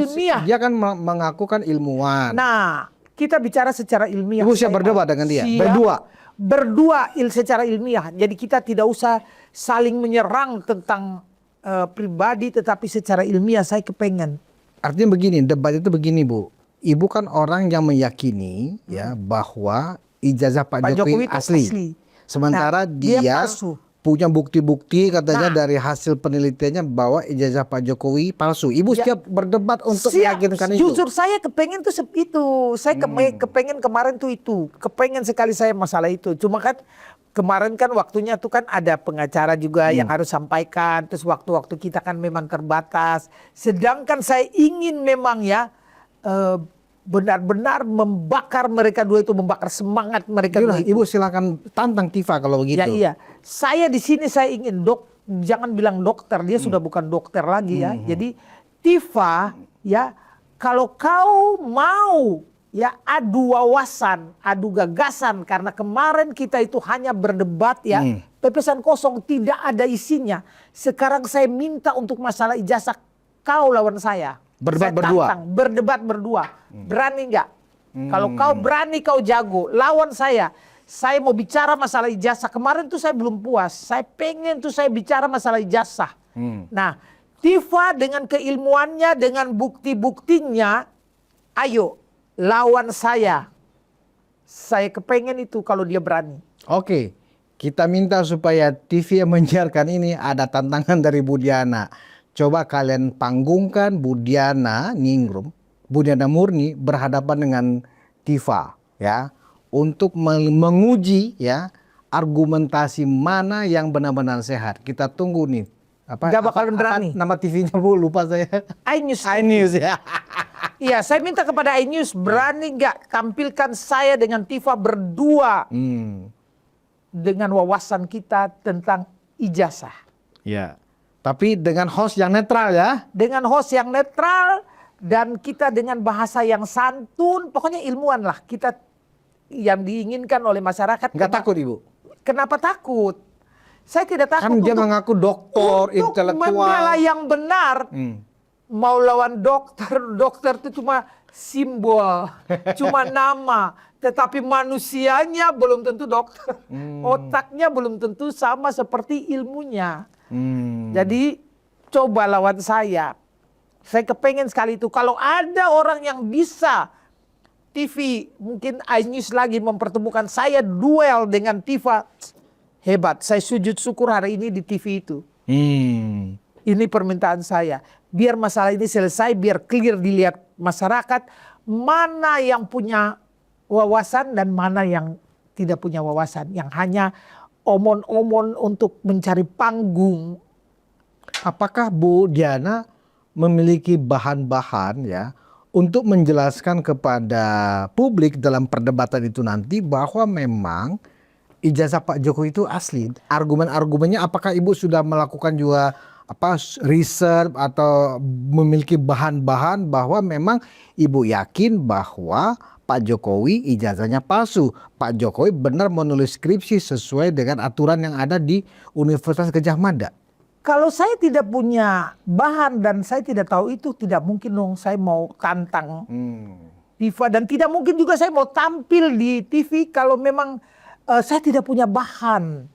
dia kan mengaku kan ilmuwan. Nah, kita bicara secara ilmiah. Ibu siap Saya berdebat dengan dia? siap. Berdua? Secara ilmiah. Jadi kita tidak usah saling menyerang tentang pribadi, tetapi secara ilmiah saya kepengen. Artinya begini, debat itu begini Bu. Ibu kan orang yang meyakini ya bahwa ijazah Pak Jokowi itu asli. Sementara dia palsu. punya bukti-bukti katanya dari hasil penelitiannya bahwa ijazah Pak Jokowi palsu. Ibu siap berdebat untuk meyakinkan itu? Jujur saya kepengen tuh itu. Saya kepengen kemarin tuh itu. Kepengen sekali saya masalah itu. Cuma kan kemarin kan waktunya tuh kan ada pengacara juga yang harus sampaikan. Terus waktu-waktu kita kan memang terbatas. Sedangkan saya ingin memang ya benar-benar membakar mereka dua itu, membakar semangat mereka dua itu. Ibu silakan tantang Tifa kalau begitu. Ya iya, saya di sini saya ingin jangan bilang dokter, dia sudah bukan dokter lagi ya. Jadi Tifa ya, kalau kau mau ya adu wawasan, adu gagasan, karena kemarin kita itu hanya berdebat ya, pepesan kosong tidak ada isinya. Sekarang saya minta untuk masalah ijazah kau lawan saya. Berdebat Saya berdua. tantang, berdebat berdua. Berani nggak? Kalau kau berani, kau jago, lawan saya. Saya mau bicara masalah ijazah. Kemarin tuh saya belum puas. Saya pengen tuh saya bicara masalah ijazah. Nah, Tifa dengan keilmuannya, dengan bukti-buktinya, ayo lawan saya. Saya kepengen itu kalau dia berani. Oke, kita minta supaya TV yang menyiarkan ini ada tantangan dari Budiana. Coba kalian panggungkan Budiana Ningrum, Budiana Murni berhadapan dengan Tifa ya, untuk menguji ya argumentasi mana yang benar-benar sehat. Kita tunggu nih. Nggak bakalan berani. Nama TV-nya Bu, lupa saya. iNews. iNews ya. Iya, saya minta kepada iNews berani nggak tampilkan saya dengan Tifa berdua dengan wawasan kita tentang ijazah. Ya. Tapi dengan host yang netral ya. Dengan host yang netral dan kita dengan bahasa yang santun, pokoknya ilmuwan lah. Kita yang diinginkan oleh masyarakat. Nggak takut Ibu? Kenapa takut? Saya tidak takut. Kan dia mengaku doktor, untuk intelektual. membela yang benar. Mau lawan dokter, dokter itu cuma simbol, cuma nama. Tetapi manusianya belum tentu dokter. Otaknya belum tentu sama seperti ilmunya. Jadi coba lawan saya. Saya kepengen sekali itu. Kalau ada orang yang bisa TV, mungkin iNews lagi mempertemukan saya duel dengan Tifa. Hebat, saya sujud syukur hari ini di TV itu. Ini permintaan saya. Biar masalah ini selesai, biar clear dilihat masyarakat. Mana yang punya wawasan dan mana yang tidak punya wawasan. Yang hanya omon-omon untuk mencari panggung. Apakah Bu Diana memiliki bahan-bahan ya untuk menjelaskan kepada publik dalam perdebatan itu nanti bahwa memang ijazah Pak Jokowi itu asli? Argumen-argumennya apakah Ibu sudah melakukan juga riset atau memiliki bahan-bahan bahwa memang Ibu yakin bahwa Pak Jokowi ijazahnya palsu. Pak Jokowi benar menulis skripsi sesuai dengan aturan yang ada di Universitas Gadjah Mada. Kalau saya tidak punya bahan dan saya tidak tahu itu, tidak mungkin dong saya mau tantang Tifa. Dan tidak mungkin juga saya mau tampil di TV kalau memang saya tidak punya bahan.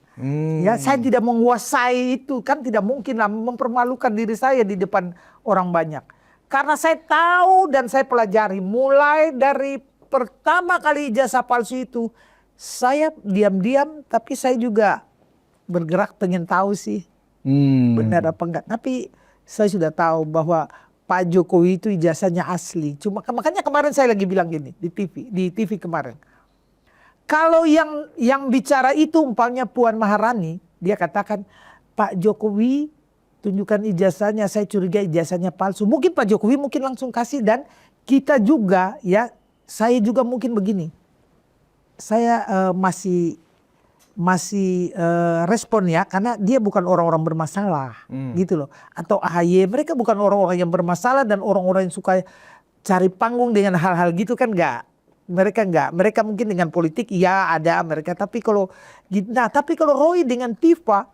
Ya, saya tidak menguasai itu. Kan tidak mungkin lah mempermalukan diri saya di depan orang banyak. Karena saya tahu dan saya pelajari mulai dari pertama kali ijazah palsu itu, saya diam-diam tapi saya juga bergerak pengen tahu sih benar apa enggak. Tapi saya sudah tahu bahwa Pak Jokowi itu ijazahnya asli. Cuma makanya kemarin saya lagi bilang gini di TV kemarin. Kalau yang bicara itu umpamanya Puan Maharani, dia katakan Pak Jokowi tunjukkan ijazahnya, saya curiga ijazahnya palsu. Mungkin Pak Jokowi mungkin langsung kasih, dan kita juga ya, saya juga mungkin begini. Saya masih respon ya, karena dia bukan orang-orang bermasalah gitu loh. Atau AHY, mereka bukan orang-orang yang bermasalah dan orang-orang yang suka cari panggung dengan hal-hal gitu kan, enggak. Mereka mungkin dengan politik ya ada mereka, tapi kalau Roy dengan Tifa,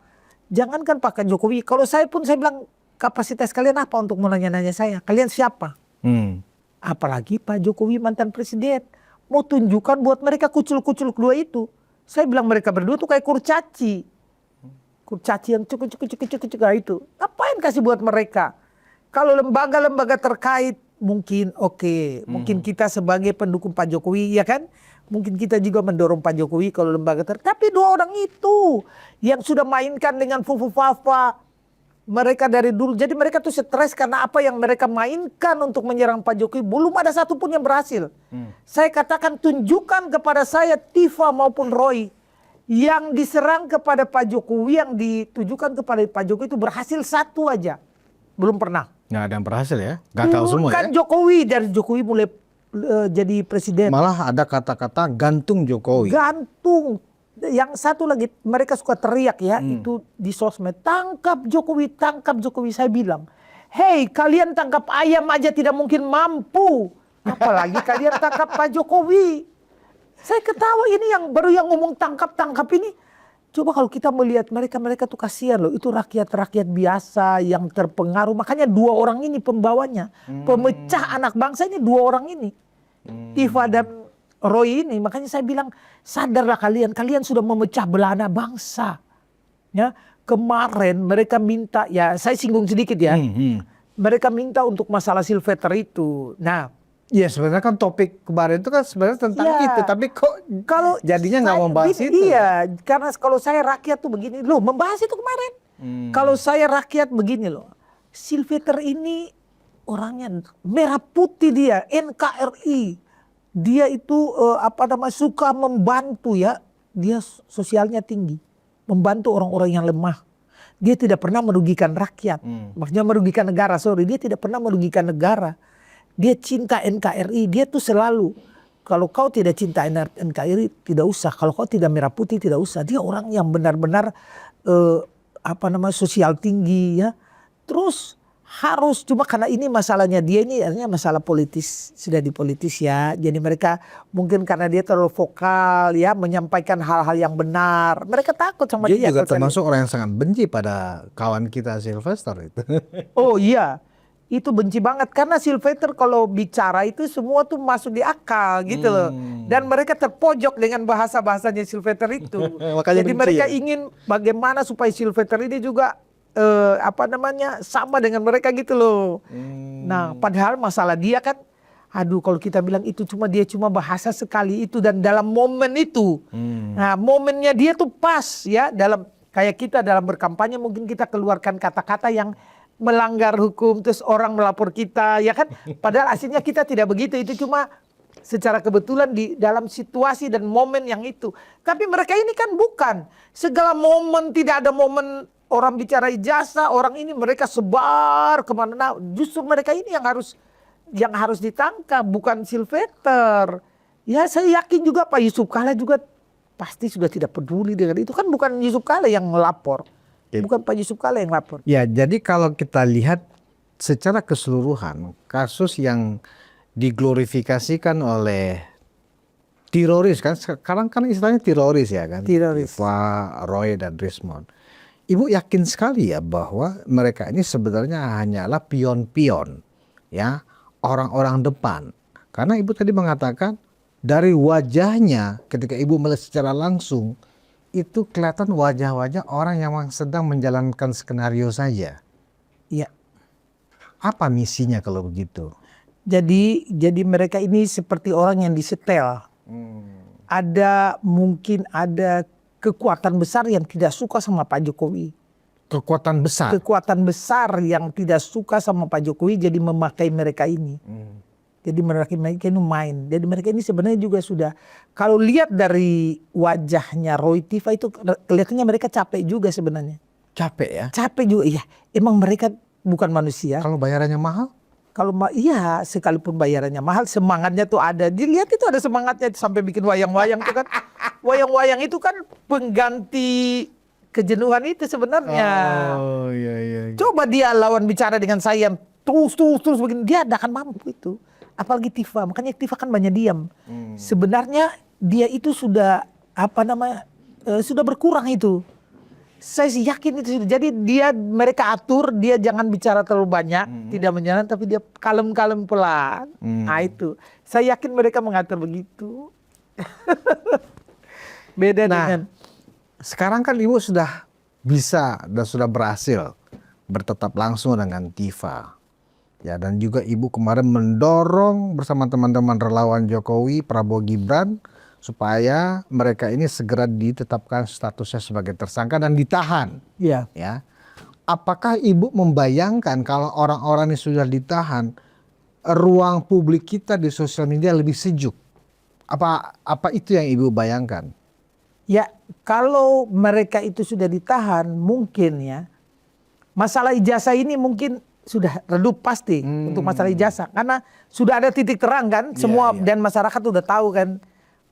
jangankan Pak Jokowi, kalau saya pun saya bilang kapasitas kalian apa untuk menanya-nanya saya? Kalian siapa? Apalagi Pak Jokowi mantan presiden, mau tunjukkan buat mereka kucul-kucul kedua itu. Saya bilang mereka berdua tuh kayak kurcaci yang cukup itu. Apain kasih buat mereka? Kalau lembaga-lembaga terkait mungkin mungkin kita sebagai pendukung Pak Jokowi ya kan, mungkin kita juga mendorong Pak Jokowi kalau lembaga tapi dua orang itu yang sudah mainkan dengan Fufu Fafa mereka dari dulu, jadi mereka tuh stres karena apa yang mereka mainkan untuk menyerang Pak Jokowi, belum ada satupun yang berhasil. Saya katakan tunjukkan kepada saya Tifa maupun Roy yang diserang kepada Pak Jokowi, yang ditujukan kepada Pak Jokowi itu berhasil satu aja, belum pernah. Nggak ada yang berhasil ya, gagal semua Bukan ya. Jokowi, dari Jokowi mulai jadi presiden. Malah ada kata-kata gantung Jokowi. Gantung. Yang satu lagi mereka suka teriak ya, itu di sosmed, tangkap Jokowi, tangkap Jokowi. Saya bilang, hei kalian tangkap ayam aja tidak mungkin mampu, apalagi kalian tangkap Pak Jokowi. Saya ketawa, ini yang baru yang ngomong tangkap ini. Coba kalau kita melihat mereka tuh kasihan loh, itu rakyat-rakyat biasa yang terpengaruh. Makanya dua orang ini pembawanya, pemecah anak bangsa ini dua orang ini. Tifa dan Roy ini, makanya saya bilang sadarlah kalian sudah memecah belah anak bangsa. Ya, kemarin mereka minta, ya saya singgung sedikit ya. Mereka minta untuk masalah Silveter itu. Nah, ya sebenarnya kan topik kemarin itu kan sebenarnya tentang itu, tapi kok kalau jadinya nggak membahas itu. Iya, karena kalau saya rakyat tuh begini loh, membahas itu kemarin. Kalau saya rakyat begini loh, Silveter ini orangnya merah putih, dia NKRI, dia itu suka membantu ya, dia sosialnya tinggi, membantu orang-orang yang lemah. Dia tidak pernah merugikan rakyat, maksudnya merugikan negara, dia tidak pernah merugikan negara. Dia cinta NKRI, dia tuh selalu, kalau kau tidak cinta NKRI tidak usah, kalau kau tidak merah putih tidak usah. Dia orang yang benar-benar sosial tinggi ya. Terus harus, cuma karena ini masalahnya dia ini artinya masalah politis, sudah dipolitis ya. Jadi mereka mungkin karena dia terlalu vokal ya, menyampaikan hal-hal yang benar. Mereka takut sama dia. Dia juga termasuk orang yang sangat benci pada kawan kita Sylvester itu. Oh iya. Itu benci banget karena Silveter kalau bicara itu semua tuh masuk di akal gitu loh. Dan mereka terpojok dengan bahasa-bahasanya Silveter itu. Jadi mereka ingin bagaimana supaya Silveter ini juga sama dengan mereka gitu loh. Nah, padahal masalah dia kan, aduh kalau kita bilang itu dia cuma bahasa sekali itu dan dalam momen itu. Nah, momennya dia tuh pas ya, dalam kayak kita dalam berkampanye mungkin kita keluarkan kata-kata yang melanggar hukum, terus orang melapor kita ya kan, padahal aslinya kita tidak begitu, itu cuma secara kebetulan di dalam situasi dan momen yang itu. Tapi mereka ini kan bukan segala momen, tidak ada momen orang bicara ijazah, orang ini mereka sebar kemana. Justru mereka ini yang harus ditangkap, bukan Silveter. Ya saya yakin juga Pak Yusuf Kalla juga pasti sudah tidak peduli dengan itu, kan bukan Yusuf Kalla yang melapor. Bukan Pak Yusuf Kalla yang lapor. Ya, jadi kalau kita lihat secara keseluruhan kasus yang diglorifikasikan oleh teroris kan, sekarang kan istilahnya teroris ya kan. Teroris. Tifa, Roy dan Desmond. Ibu yakin sekali ya bahwa mereka ini sebenarnya hanyalah pion-pion ya, orang-orang depan. Karena ibu tadi mengatakan dari wajahnya ketika ibu melihat secara langsung itu kelihatan wajah-wajah orang yang sedang menjalankan skenario saja. Iya. Apa misinya kalau begitu? Jadi mereka ini seperti orang yang disetel. Mungkin ada kekuatan besar yang tidak suka sama Pak Jokowi. Kekuatan besar? Kekuatan besar yang tidak suka sama Pak Jokowi jadi memakai mereka ini. Jadi mereka ini main. Jadi mereka ini sebenarnya juga sudah, kalau lihat dari wajahnya Roy Tiva itu kelihatannya mereka capek juga sebenarnya. Capek ya? Capek juga, iya. Emang mereka bukan manusia. Kalau bayarannya mahal? Kalau iya, sekalipun bayarannya mahal, semangatnya tuh ada. Dilihat itu ada semangatnya sampai bikin wayang-wayang itu kan. Wayang-wayang itu kan pengganti kejenuhan itu sebenarnya. Oh iya. Coba dia lawan bicara dengan saya terus begini, dia tidak akan mampu itu. Apalagi Tiva, makanya Tiva kan banyak diam. Sebenarnya dia itu sudah sudah berkurang itu. Saya sih yakin itu. Jadi mereka atur, dia jangan bicara terlalu banyak, tidak menyaran, tapi dia kalem-kalem pelan. Nah itu, saya yakin mereka mengatur begitu. Beda dengan. Sekarang kan ibu sudah bisa dan sudah berhasil bertetap langsung dengan Tiva. Ya, dan juga ibu kemarin mendorong bersama teman-teman relawan Jokowi, Prabowo Gibran, supaya mereka ini segera ditetapkan statusnya sebagai tersangka dan ditahan. Iya. Ya, apakah ibu membayangkan kalau orang-orang ini sudah ditahan, ruang publik kita di sosial media lebih sejuk? Apa itu yang ibu bayangkan? Ya, kalau mereka itu sudah ditahan, mungkin ya masalah ijazah ini mungkin sudah redup pasti untuk masalah ijazah, karena sudah ada titik terang kan, semua dan masyarakat sudah tahu kan,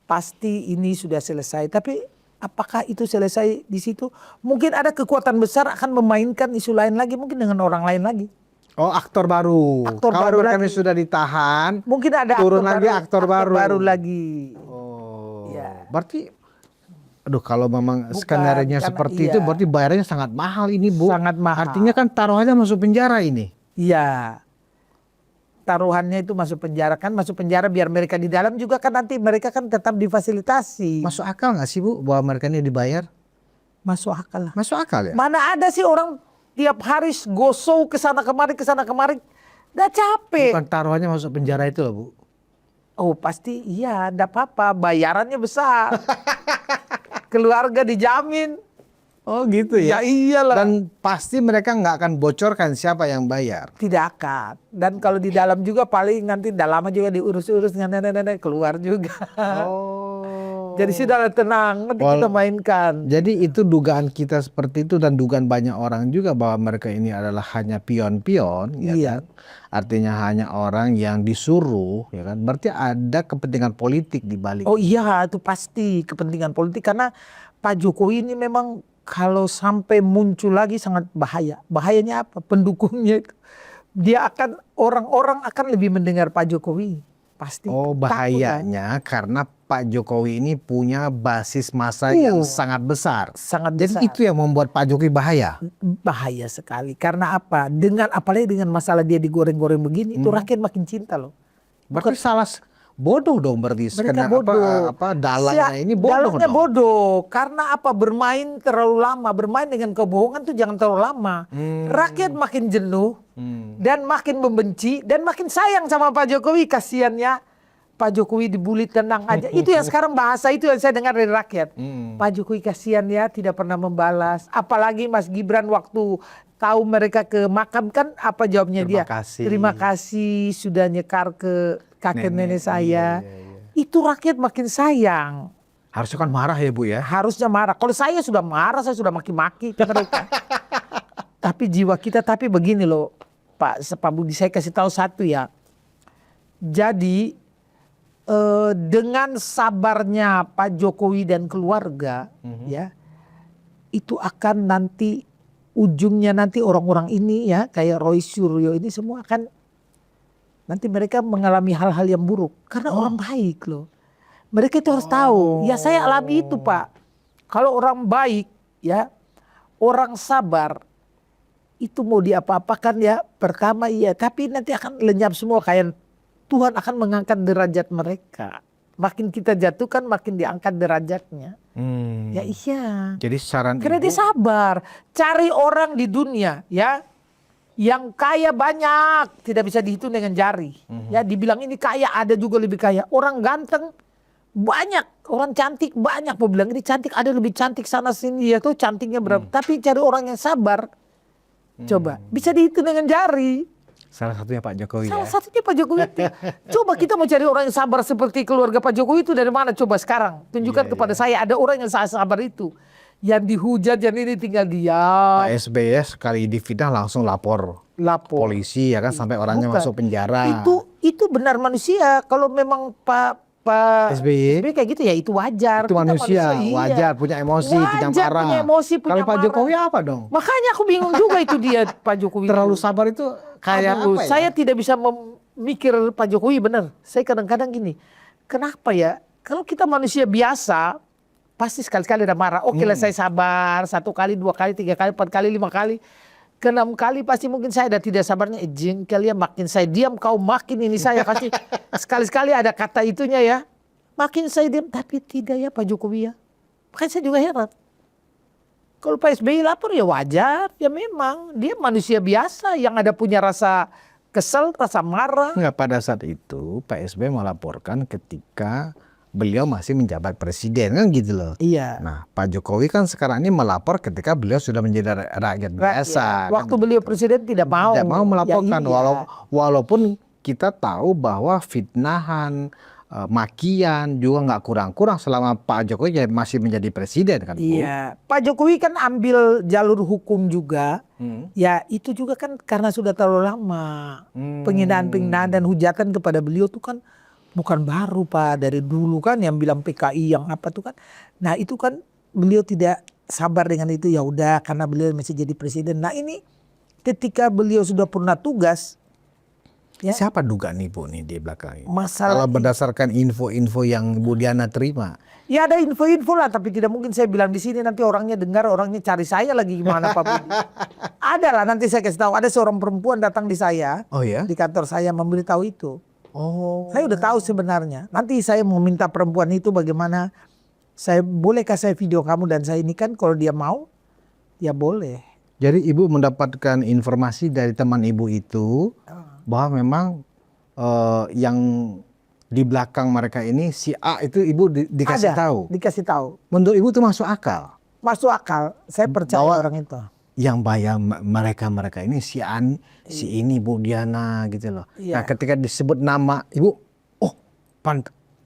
pasti ini sudah selesai. Tapi apakah itu selesai di situ? Mungkin ada kekuatan besar akan memainkan isu lain lagi, mungkin dengan orang lain lagi. Oh, aktor baru. Kalau mereka sudah ditahan, mungkin ada turun lagi aktor baru lagi. Oh, ya. Berarti, aduh, kalau memang skenario-nya seperti itu, berarti bayarnya sangat mahal ini, Bu. Sangat mahal. Artinya kan taruhannya masuk penjara ini. Iya. Taruhannya itu masuk penjara, kan masuk penjara biar mereka di dalam juga kan nanti mereka kan tetap difasilitasi. Masuk akal nggak sih, Bu, bahwa mereka ini dibayar? Masuk akal lah. Masuk akal ya? Mana ada sih orang tiap hari gosok ke sana kemari, udah capek. Bukan taruhannya masuk penjara itu loh, Bu. Oh pasti iya, enggak apa-apa, bayarannya besar. Keluarga dijamin. Oh gitu ya? Ya iyalah. Dan pasti mereka nggak akan bocorkan siapa yang bayar. Tidak akan. Dan kalau di dalam juga paling nanti tidak lama juga diurus-urus dengan nenek-nenek keluar juga. Oh. Jadi sudah tenang, nanti kita mainkan. Jadi itu dugaan kita seperti itu dan dugaan banyak orang juga bahwa mereka ini adalah hanya pion-pion, ya Iya. kan? Artinya hanya orang yang disuruh, ya kan? Berarti ada kepentingan politik di balik. Oh iya, itu pasti kepentingan politik, karena Pak Jokowi ini memang kalau sampai muncul lagi sangat bahaya. Bahayanya apa? Pendukungnya itu. Dia akan, orang-orang akan lebih mendengar Pak Jokowi. Pasti. Oh, Takut, bahayanya karena Pak Jokowi ini punya basis massa yang sangat besar. Sangat Jadi besar. itu yang membuat Pak Jokowi bahaya. Bahaya sekali. Karena apa? Apalagi dengan masalah dia digoreng-goreng begini, itu rakyat makin cinta loh. Berarti salah bodoh dong berarti. Mereka bodoh. Dalangnya ini bodoh Dalangnya dong. bodoh. Karena apa? Bermain terlalu lama. Bermain dengan kebohongan tuh jangan terlalu lama. Rakyat makin jenuh. Dan makin membenci. Dan makin sayang sama Pak Jokowi. Kasiannya Pak Jokowi dibully, tenang aja. Itu yang sekarang bahasa itu yang saya dengar dari rakyat. Pak Jokowi kasihan ya, tidak pernah membalas. Apalagi Mas Gibran waktu tahu mereka ke makam kan apa jawabnya dia? Terima kasih sudah nyekar ke kakek nenek saya. Itu rakyat makin sayang. Harusnya kan marah ya, Bu ya? Harusnya marah. Kalau saya sudah marah, saya sudah maki-maki ke mereka. Tapi jiwa kita, tapi begini loh Pak Budi, saya kasih tahu satu ya. Jadi dengan sabarnya Pak Jokowi dan keluarga, ya, itu akan nanti ujungnya nanti orang-orang ini ya kayak Roy Suryo ini semua akan nanti mereka mengalami hal-hal yang buruk karena orang baik loh. Mereka itu harus tahu. Ya saya alami itu Pak. Kalau orang baik ya, orang sabar, itu mau diapa-apakan ya, pertama iya, tapi nanti akan lenyap semua, kayak Tuhan akan mengangkat derajat mereka. Makin kita jatuhkan, makin diangkat derajatnya. Ya iya. Jadi saran karena dia sabar. Cari orang di dunia ya, yang kaya banyak, tidak bisa dihitung dengan jari. Ya dibilang ini kaya, ada juga lebih kaya. Orang ganteng banyak, orang cantik banyak. Mau bilang ini cantik, ada lebih cantik sana sini, ya tuh cantiknya berapa. Tapi cari orang yang sabar. Coba bisa dihitung dengan jari. Salah satunya Pak Jokowi Salah ya. satunya Pak Jokowi. Coba kita mau cari orang yang sabar seperti keluarga Pak Jokowi itu dari mana? Coba sekarang tunjukkan Iya, kepada saya ada orang yang sabar itu. Yang dihujat, yang ini tinggal diam. Pak SBY sekali difitnah langsung lapor Lapor. polisi ya kan sampai orangnya Bukan. masuk penjara. Itu benar manusia. Kalau memang Pak SBY kayak gitu ya itu wajar. itu Kita manusia, iya. wajar punya emosi, punya Wajar marah. punya emosi, punya Kalau Pak marah. Jokowi apa dong? Makanya aku bingung juga itu dia Pak Jokowi. Terlalu sabar itu kayak Aduh, apa ya? saya tidak bisa memikir Pak Jokowi benar. Saya kadang-kadang gini, kenapa ya? Kalau kita manusia biasa, pasti sekali-kali ada marah. Oke lah saya sabar, 1 kali, 2 kali, 3 kali, 4 kali, 5 kali. Ke-6 kali pasti mungkin saya ada tidak sabarnya. Jengkel ya, makin saya diam kau makin ini saya kasih. Sekali-sekali ada kata itunya ya. Makin saya diam, tapi tidak ya Pak Jokowi ya. Makanya saya juga heran. Kalau Pak SBY lapor ya wajar, ya memang dia manusia biasa yang ada punya rasa kesel, rasa marah. Enggak, pada saat itu Pak SBY melaporkan ketika beliau masih menjabat presiden kan gitu loh. Iya. Nah Pak Jokowi kan sekarang ini melapor ketika beliau sudah menjadi rakyat biasa. Waktu kan beliau gitu. presiden tidak mau. Tidak mau melaporkan Ya, iya. walaupun kita tahu bahwa fitnahan, makian juga nggak kurang-kurang selama Pak Jokowi masih menjadi presiden kan. Bu? Iya. Pak Jokowi kan ambil jalur hukum juga. Ya itu juga kan karena sudah terlalu lama. Penghinaan-penghinaan dan hujatan kepada beliau tuh kan bukan baru Pak. Dari dulu kan yang bilang PKI yang apa tuh kan. Nah itu kan beliau tidak sabar dengan itu, ya udah karena beliau masih jadi presiden. Nah ini ketika beliau sudah purna tugas. Ya. Siapa duga nih Bu nih di belakang ini? Masalah Kalau berdasarkan info-info yang Bu Diana terima. ya ada info-info lah, tapi tidak mungkin saya bilang di sini nanti orangnya dengar, orangnya cari saya lagi gimana Pak Budi. Ada lah nanti saya kasih tahu. Ada seorang perempuan datang di saya, Oh ya? di kantor saya memberitahu itu. Oh. Saya udah tahu sebenarnya. Nanti saya mau minta perempuan itu bagaimana. Saya bolehkah saya video kamu dan saya ini kan kalau dia mau, ya boleh. Jadi Ibu mendapatkan informasi dari teman Ibu itu bahwa memang yang di belakang mereka ini si A itu Ibu dikasih Ada, tahu. dikasih tahu. Menurut Ibu itu masuk akal. Masuk akal. Saya percaya Bahwa orang itu. yang bayar mereka ini si ini Bu Diana gitu loh. Iya. Nah ketika disebut nama Ibu,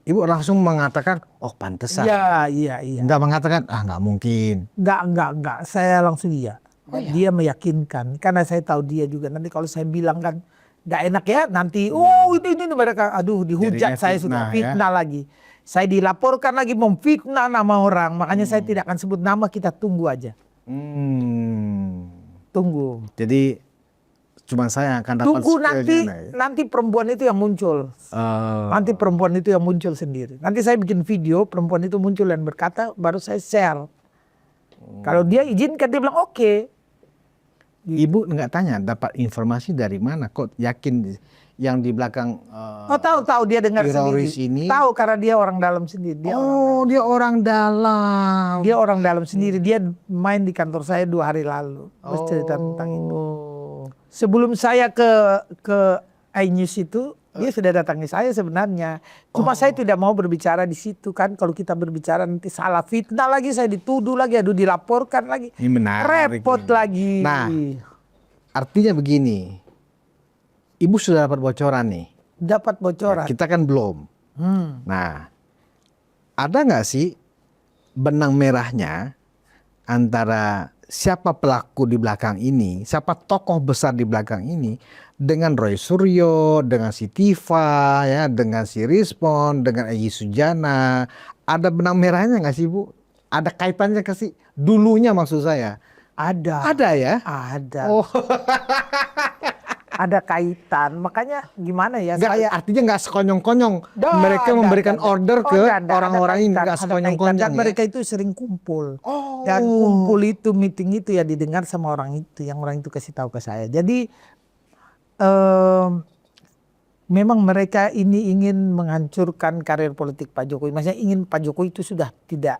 Ibu langsung mengatakan oh pantesan. Iya. Nggak mengatakan nggak mungkin. Enggak. Saya langsung iya. Dia meyakinkan. Karena saya tahu dia juga. Nanti kalau saya bilang kan enggak enak ya. Nanti ini mereka aduh dihujat. Jadinya Saya sudah fitnah, fitnah lagi. Saya dilaporkan lagi memfitnah nama orang. Makanya saya tidak akan sebut nama, kita tunggu aja. Tunggu. Jadi cuma saya yang akan dapat Tunggu skillnya, nanti perempuan itu yang muncul. Nanti perempuan itu yang muncul sendiri. Nanti saya bikin video perempuan itu muncul dan berkata baru saya share. Kalau dia izinkan dia bilang oke. Ibu nggak tanya dapat informasi dari mana? Kok yakin yang di belakang Tahu dia dengar teroris sendiri. ini? Tahu karena dia orang dalam sendiri. Dia orang dalam. Dia orang dalam sendiri. Dia main di kantor saya 2 hari lalu. Terus cerita tentang itu. Sebelum saya ke iNews itu, dia sudah datangi saya sebenarnya. Cuma saya tidak mau berbicara di situ kan. Kalau kita berbicara nanti salah fitnah lagi, saya dituduh lagi, dilaporkan lagi. Ini menarik. Repot lagi. Nah, artinya begini. Ibu sudah dapat bocoran nih. Dapat bocoran. Kita kan belum. Nah, ada nggak sih benang merahnya antara siapa pelaku di belakang ini, siapa tokoh besar di belakang ini, dengan Roy Suryo, dengan si Tifa, ya, dengan si Rizpon, dengan Egy Sujana, ada benang merahnya nggak sih Bu? Ada kaitannya nggak sih? Dulunya maksud saya. Ada. Ada ya? Ada. Oh. Ada kaitan. Makanya gimana ya? Nggak, Saya artinya nggak sekonyong-konyong. Mereka memberikan order ke orang-orang ini nggak sekonyong-konyong. Dan ya? mereka itu sering kumpul. Dan kumpul itu, meeting itu ya didengar sama orang itu. Yang orang itu kasih tahu ke saya. Jadi memang mereka ini ingin menghancurkan karir politik Pak Jokowi. Maksudnya ingin Pak Jokowi itu sudah tidak.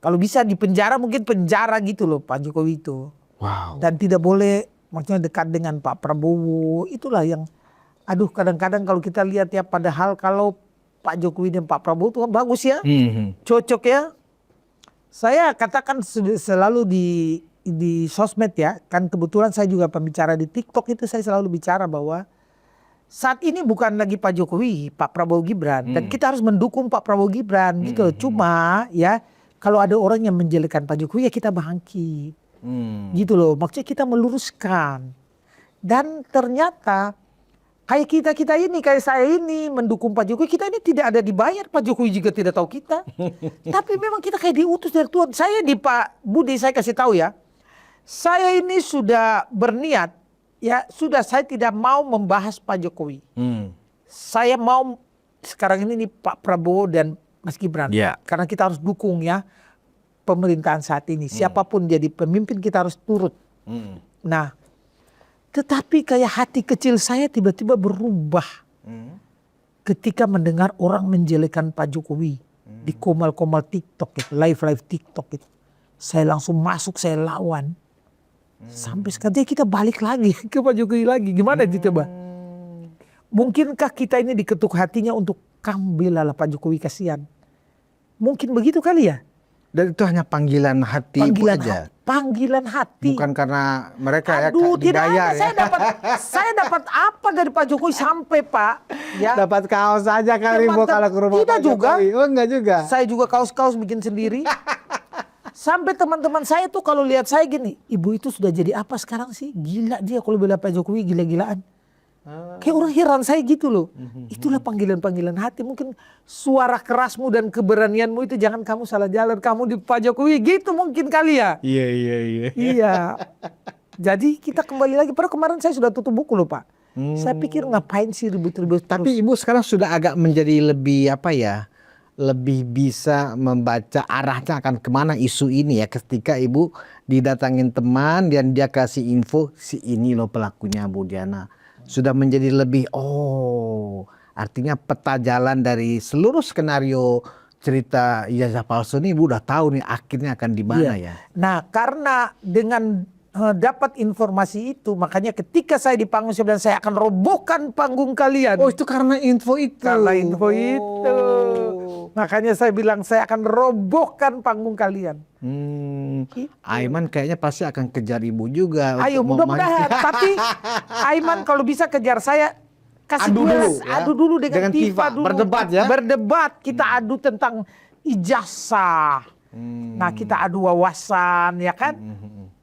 Kalau bisa di penjara, mungkin penjara gitu loh Pak Jokowi itu. Wow. Dan tidak boleh maksudnya dekat dengan Pak Prabowo. Itulah yang kadang-kadang kalau kita lihat ya, padahal kalau Pak Jokowi dan Pak Prabowo itu kan bagus ya. Cocok ya. Saya katakan selalu di di sosmed ya, kan kebetulan saya juga pembicara di TikTok, itu saya selalu bicara bahwa saat ini bukan lagi Pak Jokowi, Pak Prabowo Gibran, dan kita harus mendukung Pak Prabowo Gibran gitu loh. Cuma ya kalau ada orang yang menjelekkan Pak Jokowi ya kita bangkit. Gitu loh, maksudnya kita meluruskan. Dan ternyata kayak kita ini, kayak saya ini mendukung Pak Jokowi, kita ini tidak ada dibayar, Pak Jokowi juga tidak tahu kita. Tapi memang kita kayak diutus dari Tuhan. Saya di Pak Budi saya kasih tahu ya, saya ini sudah berniat, ya sudah, saya tidak mau membahas Pak Jokowi. Saya mau sekarang ini nih Pak Prabowo dan Mas Gibran. Karena kita harus dukung ya pemerintahan saat ini. Siapapun jadi pemimpin kita harus turut. Nah, tetapi kayak hati kecil saya tiba-tiba berubah ketika mendengar orang menjelekkan Pak Jokowi di komal-komal TikTok, live TikTok itu. Saya langsung masuk, saya lawan. Sampai sekarang kita balik lagi ke Pak Jokowi lagi. Gimana itu coba? Mungkinkah kita ini diketuk hatinya untuk kamu bela Pak Jokowi, kasihan. Mungkin begitu kali ya? Dan itu hanya panggilan hati aja. Panggilan hati. Bukan karena mereka Aduh, ya tidak didaya ada. ya. Saya dapat apa dari Pak Jokowi sampai Pak? Ya. Dapat kaos aja kali Bu kalau ke rumah Tidak Pak juga. Jokowi. Oh enggak juga. Saya juga kaos-kaos bikin sendiri. Sampai teman-teman saya tuh kalau lihat saya gini, ibu itu sudah jadi apa sekarang sih? Gila dia kalau bela Pak Jokowi, gila-gilaan. Kayak orang heran saya gitu loh. Itulah panggilan-panggilan hati. Mungkin suara kerasmu dan keberanianmu itu jangan kamu salah jalan. Kamu di Pak Jokowi gitu mungkin kali ya. Iya. Iya. Jadi kita kembali lagi. Padahal kemarin saya sudah tutup buku loh Pak. Saya pikir ngapain sih ribut-ribut. Tapi Ibu sekarang sudah agak menjadi lebih apa ya? Lebih bisa membaca arahnya akan kemana isu ini ya. Ketika Ibu didatangin teman dan dia kasih info, si ini loh pelakunya Bu Diana. Sudah menjadi lebih, artinya peta jalan dari seluruh skenario cerita ijazah palsu ini Ibu udah tahu nih akhirnya akan di mana ya. Nah, karena dengan dapat informasi itu, makanya ketika saya di panggung saya bilang saya akan robohkan panggung kalian. Oh, itu karena info itu. Karena info itu. Makanya saya bilang saya akan robohkan panggung kalian. Gitu. Aiman kayaknya pasti akan kejar Ibu juga. Ayo mudah-mudahan. Tapi Aiman kalau bisa kejar saya, kasih adu dulu dengan Tifa dulu. Berdebat ya. Berdebat, kita adu tentang ijazah. Nah, kita adu wawasan ya kan.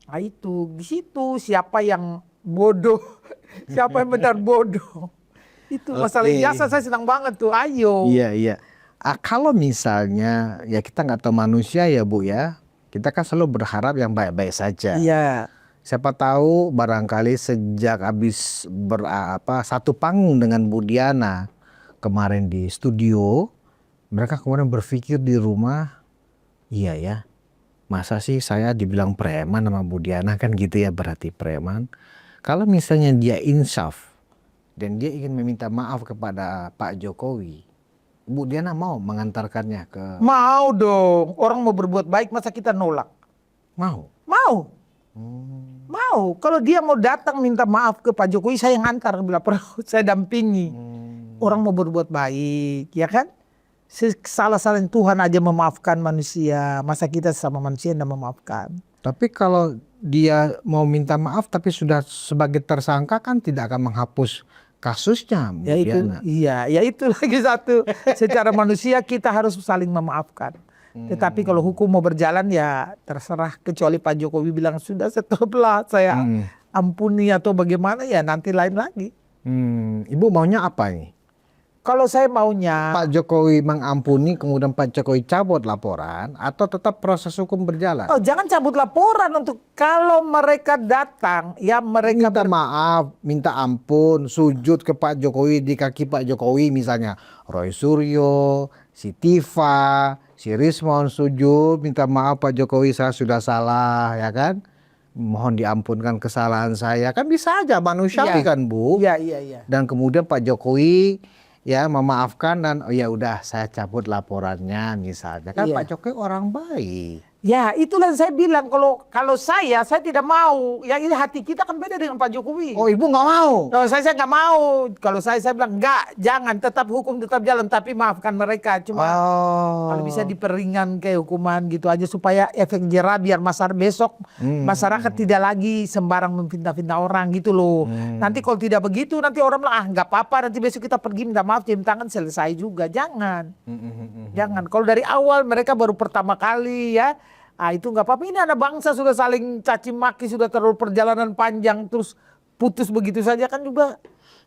Nah itu, di situ siapa yang bodoh, siapa yang benar bodoh. Itu masalah ijazah saya senang banget tuh, ayo. Iya. Kalau misalnya ya kita nggak tahu manusia ya Bu ya, kita kan selalu berharap yang baik-baik saja. Iya. Siapa tahu barangkali sejak habis satu panggung dengan Bu Diana kemarin di studio, mereka kemudian berpikir di rumah, iya ya. Masa sih saya dibilang preman sama Bu Diana kan gitu ya, berarti preman. Kalau misalnya dia insaf dan dia ingin meminta maaf kepada Pak Jokowi, Bu Diana mau mengantarkannya ke... Mau dong, orang mau berbuat baik masa kita nolak? Mau? Mau. Mau, kalau dia mau datang minta maaf ke Pak Jokowi saya ngantar, saya dampingi. Orang mau berbuat baik, ya kan? Salah-salah Tuhan aja memaafkan manusia, masa kita sama manusia yang memaafkan. Tapi kalau dia mau minta maaf tapi sudah sebagai tersangka kan tidak akan menghapus kasusnya. Ya itu, ya itu lagi satu. Secara manusia kita harus saling memaafkan. Tetapi kalau hukum mau berjalan ya terserah, kecuali Pak Jokowi bilang sudah stoplah, saya ampuni atau bagaimana ya nanti lain lagi. Ibu maunya apa ini? Kalau saya maunya Pak Jokowi mengampuni kemudian Pak Jokowi cabut laporan atau tetap proses hukum berjalan? Oh, jangan cabut laporan. Untuk kalau mereka datang ya mereka minta maaf, minta ampun, sujud ke Pak Jokowi di kaki Pak Jokowi misalnya. Roy Suryo, si Tifa, si Rismon sujud minta maaf Pak Jokowi saya sudah salah ya kan. Mohon diampunkan kesalahan saya, kan bisa aja manusiawi kan Bu. Iya. Dan kemudian Pak Jokowi ya memaafkan dan ya udah saya cabut laporannya misalnya kan. Pak Jokowi orang baik. Ya itulah yang saya bilang, kalau saya tidak mau. Yang ini hati kita kan beda dengan Pak Jokowi. Oh, ibu nggak mau? Kalau saya nggak mau. Kalau saya bilang enggak, jangan, tetap hukum tetap jalan, tapi maafkan mereka. Cuma kalau bisa diperingan kayak hukuman gitu aja supaya efek jerah biar masyarakat tidak lagi sembarang memfitnah-fitnah orang gitu loh. Nanti kalau tidak begitu nanti orang bilang nggak apa-apa, nanti besok kita pergi minta maaf cium tangan selesai juga. Jangan. Jangan. Kalau dari awal mereka baru pertama kali ya. Itu nggak apa-apa. Ini anak bangsa sudah saling caci maki, sudah terlalu perjalanan panjang terus putus begitu saja kan juga.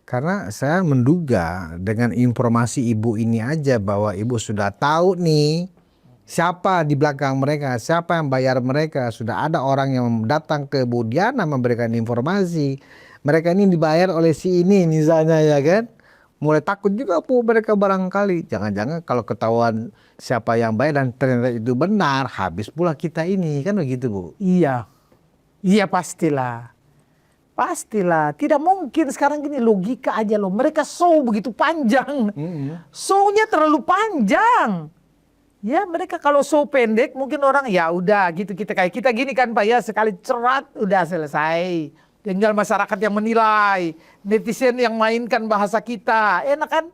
Karena saya menduga dengan informasi ibu ini aja bahwa ibu sudah tahu nih siapa di belakang mereka, siapa yang bayar mereka. Sudah ada orang yang datang ke Bu Diana memberikan informasi. Mereka ini dibayar oleh si ini misalnya ya kan. Mulai takut juga Bu mereka barangkali. Jangan-jangan kalau ketahuan siapa yang bayar dan ternyata itu benar, habis pula kita ini. Kan begitu Bu? Iya. Iya pastilah. Pastilah. Tidak mungkin sekarang gini, logika aja loh. Mereka show begitu panjang. Show-nya terlalu panjang. Ya mereka kalau show pendek mungkin orang ya udah gitu, kita kayak kita gini kan Pak ya, sekali cerat udah selesai. Tinggal masyarakat yang menilai, netizen yang mainkan bahasa kita, enak kan?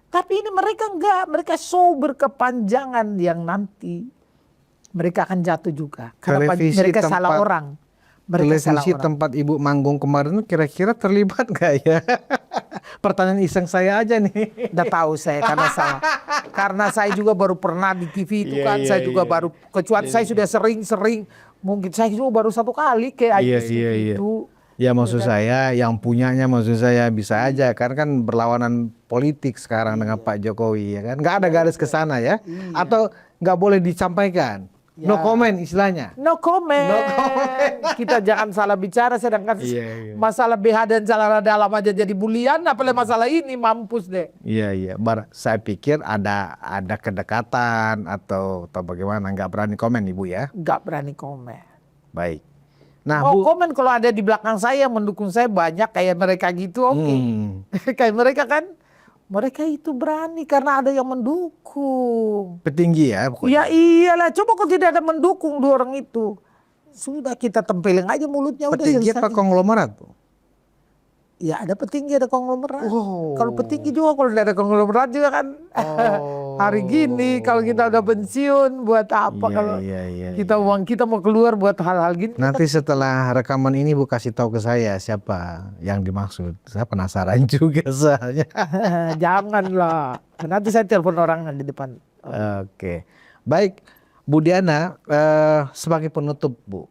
Tapi ini mereka enggak, mereka show berkepanjangan yang nanti mereka akan jatuh juga. Karena mereka salah orang. Televisi tempat ibu manggung kemarin kira-kira terlibat gak ya? Pertanyaan iseng saya aja nih. Udah tahu saya karena saya juga baru pernah di TV itu kan, saya juga baru kecuali saya sudah sering mungkin saya juga baru satu kali kayak itu. Ya maksud saya yang punyanya maksud saya bisa aja karena kan berlawanan politik sekarang dengan Pak Jokowi ya kan. Nggak ada garis ke sana ya. Atau nggak boleh disampaikan. No comment istilahnya. No comment. Kita jangan salah bicara sedangkan masalah BH dan celana dalam aja jadi bulian, apalagi masalah ini mampus deh. Iya. Saya pikir ada kedekatan atau bagaimana, nggak berani komen Ibu ya? Nggak berani komen. Baik. Nah, Bu, komen kalau ada di belakang saya mendukung saya banyak kayak mereka gitu, oke. Kayak mereka kan, mereka itu berani karena ada yang mendukung. Petinggi ya pokoknya. Ya iyalah, coba kalau tidak ada mendukung dua orang itu, sudah kita tempelin aja mulutnya. Petinggi apa konglomerat Bu? Ya ada petinggi, ada konglomerat. Kalau petinggi juga, kalau tidak ada konglomerat juga kan. Hari gini kalau kita udah pensiun buat apa kalau kita uang kita mau keluar buat hal-hal gini. Nanti setelah rekaman ini Bu kasih tahu ke saya siapa yang dimaksud. Saya penasaran juga soalnya. Janganlah. Nanti saya telepon orang di depan. Oke. Baik Bu Diana, sebagai penutup Bu,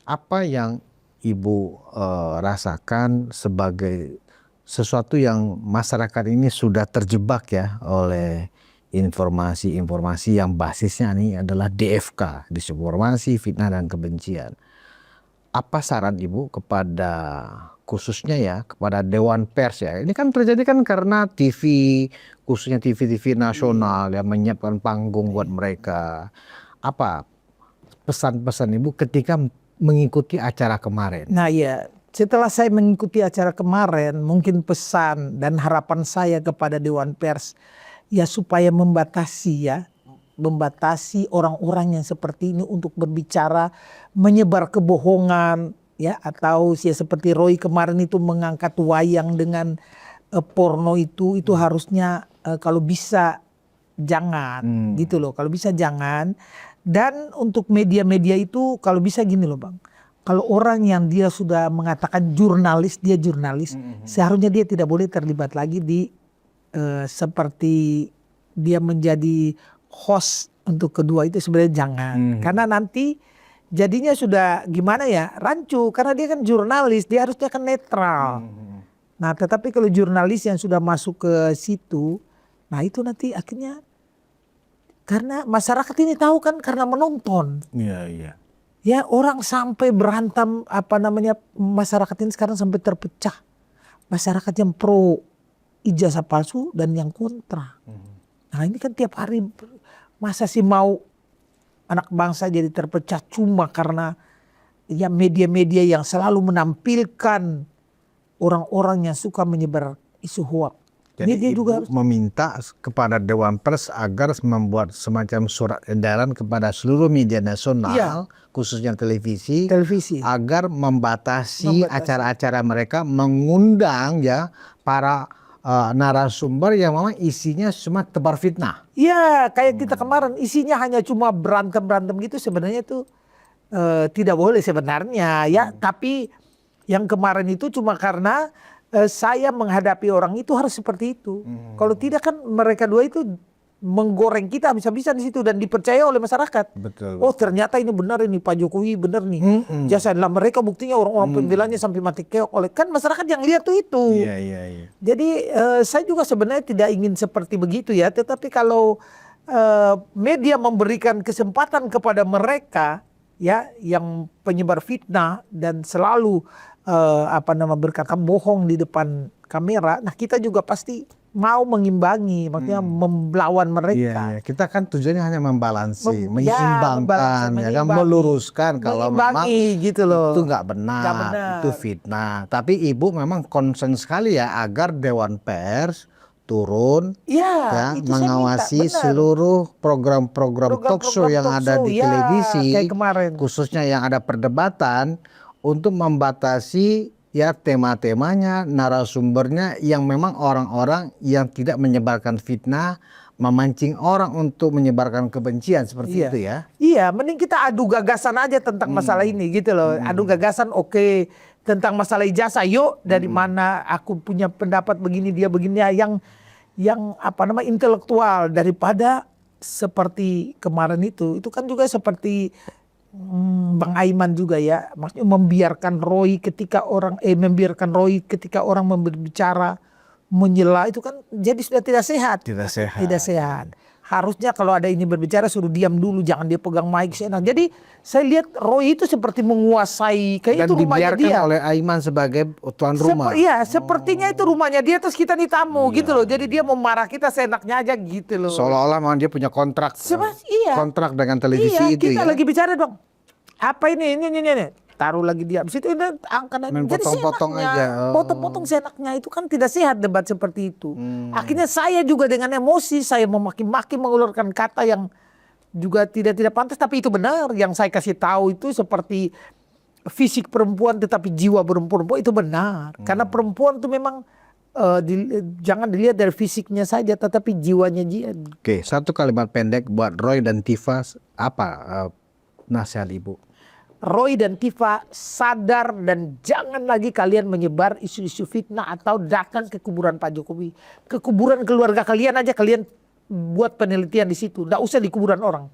apa yang Ibu rasakan sebagai sesuatu yang masyarakat ini sudah terjebak ya oleh informasi-informasi yang basisnya ini adalah DFK, disinformasi, fitnah dan kebencian. Apa saran Ibu kepada khususnya ya kepada Dewan Pers ya? Ini kan terjadi kan karena TV, khususnya TV-TV nasional yang menyiapkan panggung buat mereka. Apa pesan-pesan Ibu ketika mengikuti acara kemarin? Nah ya, setelah saya mengikuti acara kemarin, mungkin pesan dan harapan saya kepada Dewan Pers ya supaya membatasi orang-orang yang seperti ini untuk berbicara, menyebar kebohongan ya, atau ya seperti Roy kemarin itu mengangkat wayang dengan porno itu harusnya kalau bisa jangan gitu loh, kalau bisa jangan. Dan untuk media-media itu kalau bisa gini loh Bang, kalau orang yang dia sudah mengatakan jurnalis, dia jurnalis, seharusnya dia tidak boleh terlibat lagi di seperti dia menjadi host untuk kedua itu, sebenarnya jangan. Karena nanti jadinya sudah gimana ya, rancu, karena dia kan jurnalis, dia harusnya kan netral. Nah tetapi kalau jurnalis yang sudah masuk ke situ, nah itu nanti akhirnya karena masyarakat ini tahu kan karena menonton. Iya. Ya orang sampai berantem masyarakat ini sekarang sampai terpecah. Masyarakat yang pro ijazah palsu dan yang kontra. Nah ini kan tiap hari masa sih mau anak bangsa jadi terpecah cuma karena ya media-media yang selalu menampilkan orang-orang yang suka menyebar isu hoax. Jadi Media ibu juga harus meminta kepada Dewan Pers agar membuat semacam surat edaran kepada seluruh media nasional, Iya. khususnya televisi, televisi. agar membatasi Membatasi. acara-acara mereka, mengundang ya para narasumber yang memang isinya cuma tebar fitnah. Iya, kayak kita kemarin isinya hanya cuma berantem-berantem gitu, sebenarnya itu tidak boleh sebenarnya ya. Tapi yang kemarin itu cuma karena saya menghadapi orang itu harus seperti itu. Kalau tidak kan mereka dua itu menggoreng kita habis-habisan di situ dan dipercaya oleh masyarakat. Betul. Oh ternyata ini benar, ini Pak Jokowi benar nih. Jasa lah mereka, buktinya orang-orang pembelanya sampai mati keok oleh, kan masyarakat yang lihat tuh itu. Iya. Jadi saya juga sebenarnya tidak ingin seperti begitu ya. Tetapi kalau media memberikan kesempatan kepada mereka ya yang penyebar fitnah dan selalu berkata bohong di depan kamera, nah kita juga pasti mau mengimbangi, maksudnya melawan mereka. Iya, kita kan tujuannya hanya membalansi, membalansi, menyeimbangkan, ya kan, meluruskan kalau memang gitu loh. itu nggak benar, itu fitnah. Tapi ibu memang concern sekali ya agar Dewan Pers turun ya, itu mengawasi saya minta, seluruh program-program talk show yang ada di televisi, kayak kemarin. khususnya yang ada perdebatan, untuk membatasi ya tema-temanya, narasumbernya yang memang orang-orang yang tidak menyebarkan fitnah, memancing orang untuk menyebarkan kebencian seperti itu ya. Iya, mending kita adu gagasan aja tentang masalah ini gitu loh. Adu gagasan oke. Tentang masalah ijazah, yuk dari mana aku punya pendapat begini, dia begini, yang intelektual, daripada seperti kemarin itu kan juga seperti Bang Aiman juga ya, maksudnya membiarkan Roy ketika orang berbicara menyela, itu kan jadi sudah tidak sehat. Tidak sehat. Harusnya kalau ada ini berbicara suruh diam dulu, jangan dia pegang mic seenak. Jadi saya lihat Roy itu seperti menguasai, kayak itu rumahnya dia. Dan dibiarkan oleh Aiman sebagai tuan rumah. Sepertinya itu rumahnya dia, terus kita nih tamu gitu loh. Jadi dia memarah kita seenaknya aja gitu loh. Seolah-olah memang dia punya kontrak. Kontrak dengan televisi itu kita ya. lagi bicara dong. Apa ini. Taruh lagi dia. Habis itu ini angkat. Jadi potong-potong aja. Potong-potong seenaknya, itu kan tidak sehat debat seperti itu. Akhirnya saya juga dengan emosi, saya memaki-maki, mengeluarkan kata yang juga tidak pantas, tapi itu benar. Yang saya kasih tahu itu seperti fisik perempuan tetapi jiwa perempuan itu benar. Karena perempuan itu memang jangan dilihat dari fisiknya saja, tetapi jiwanya dia. Oke, satu kalimat pendek buat Roy dan Tifa, apa nasihat ibu? Roy dan Tifa, sadar dan jangan lagi kalian menyebar isu-isu fitnah atau datang ke kuburan Pak Jokowi. Ke kuburan keluarga kalian aja, kalian buat penelitian di situ. Nggak usah di kuburan orang.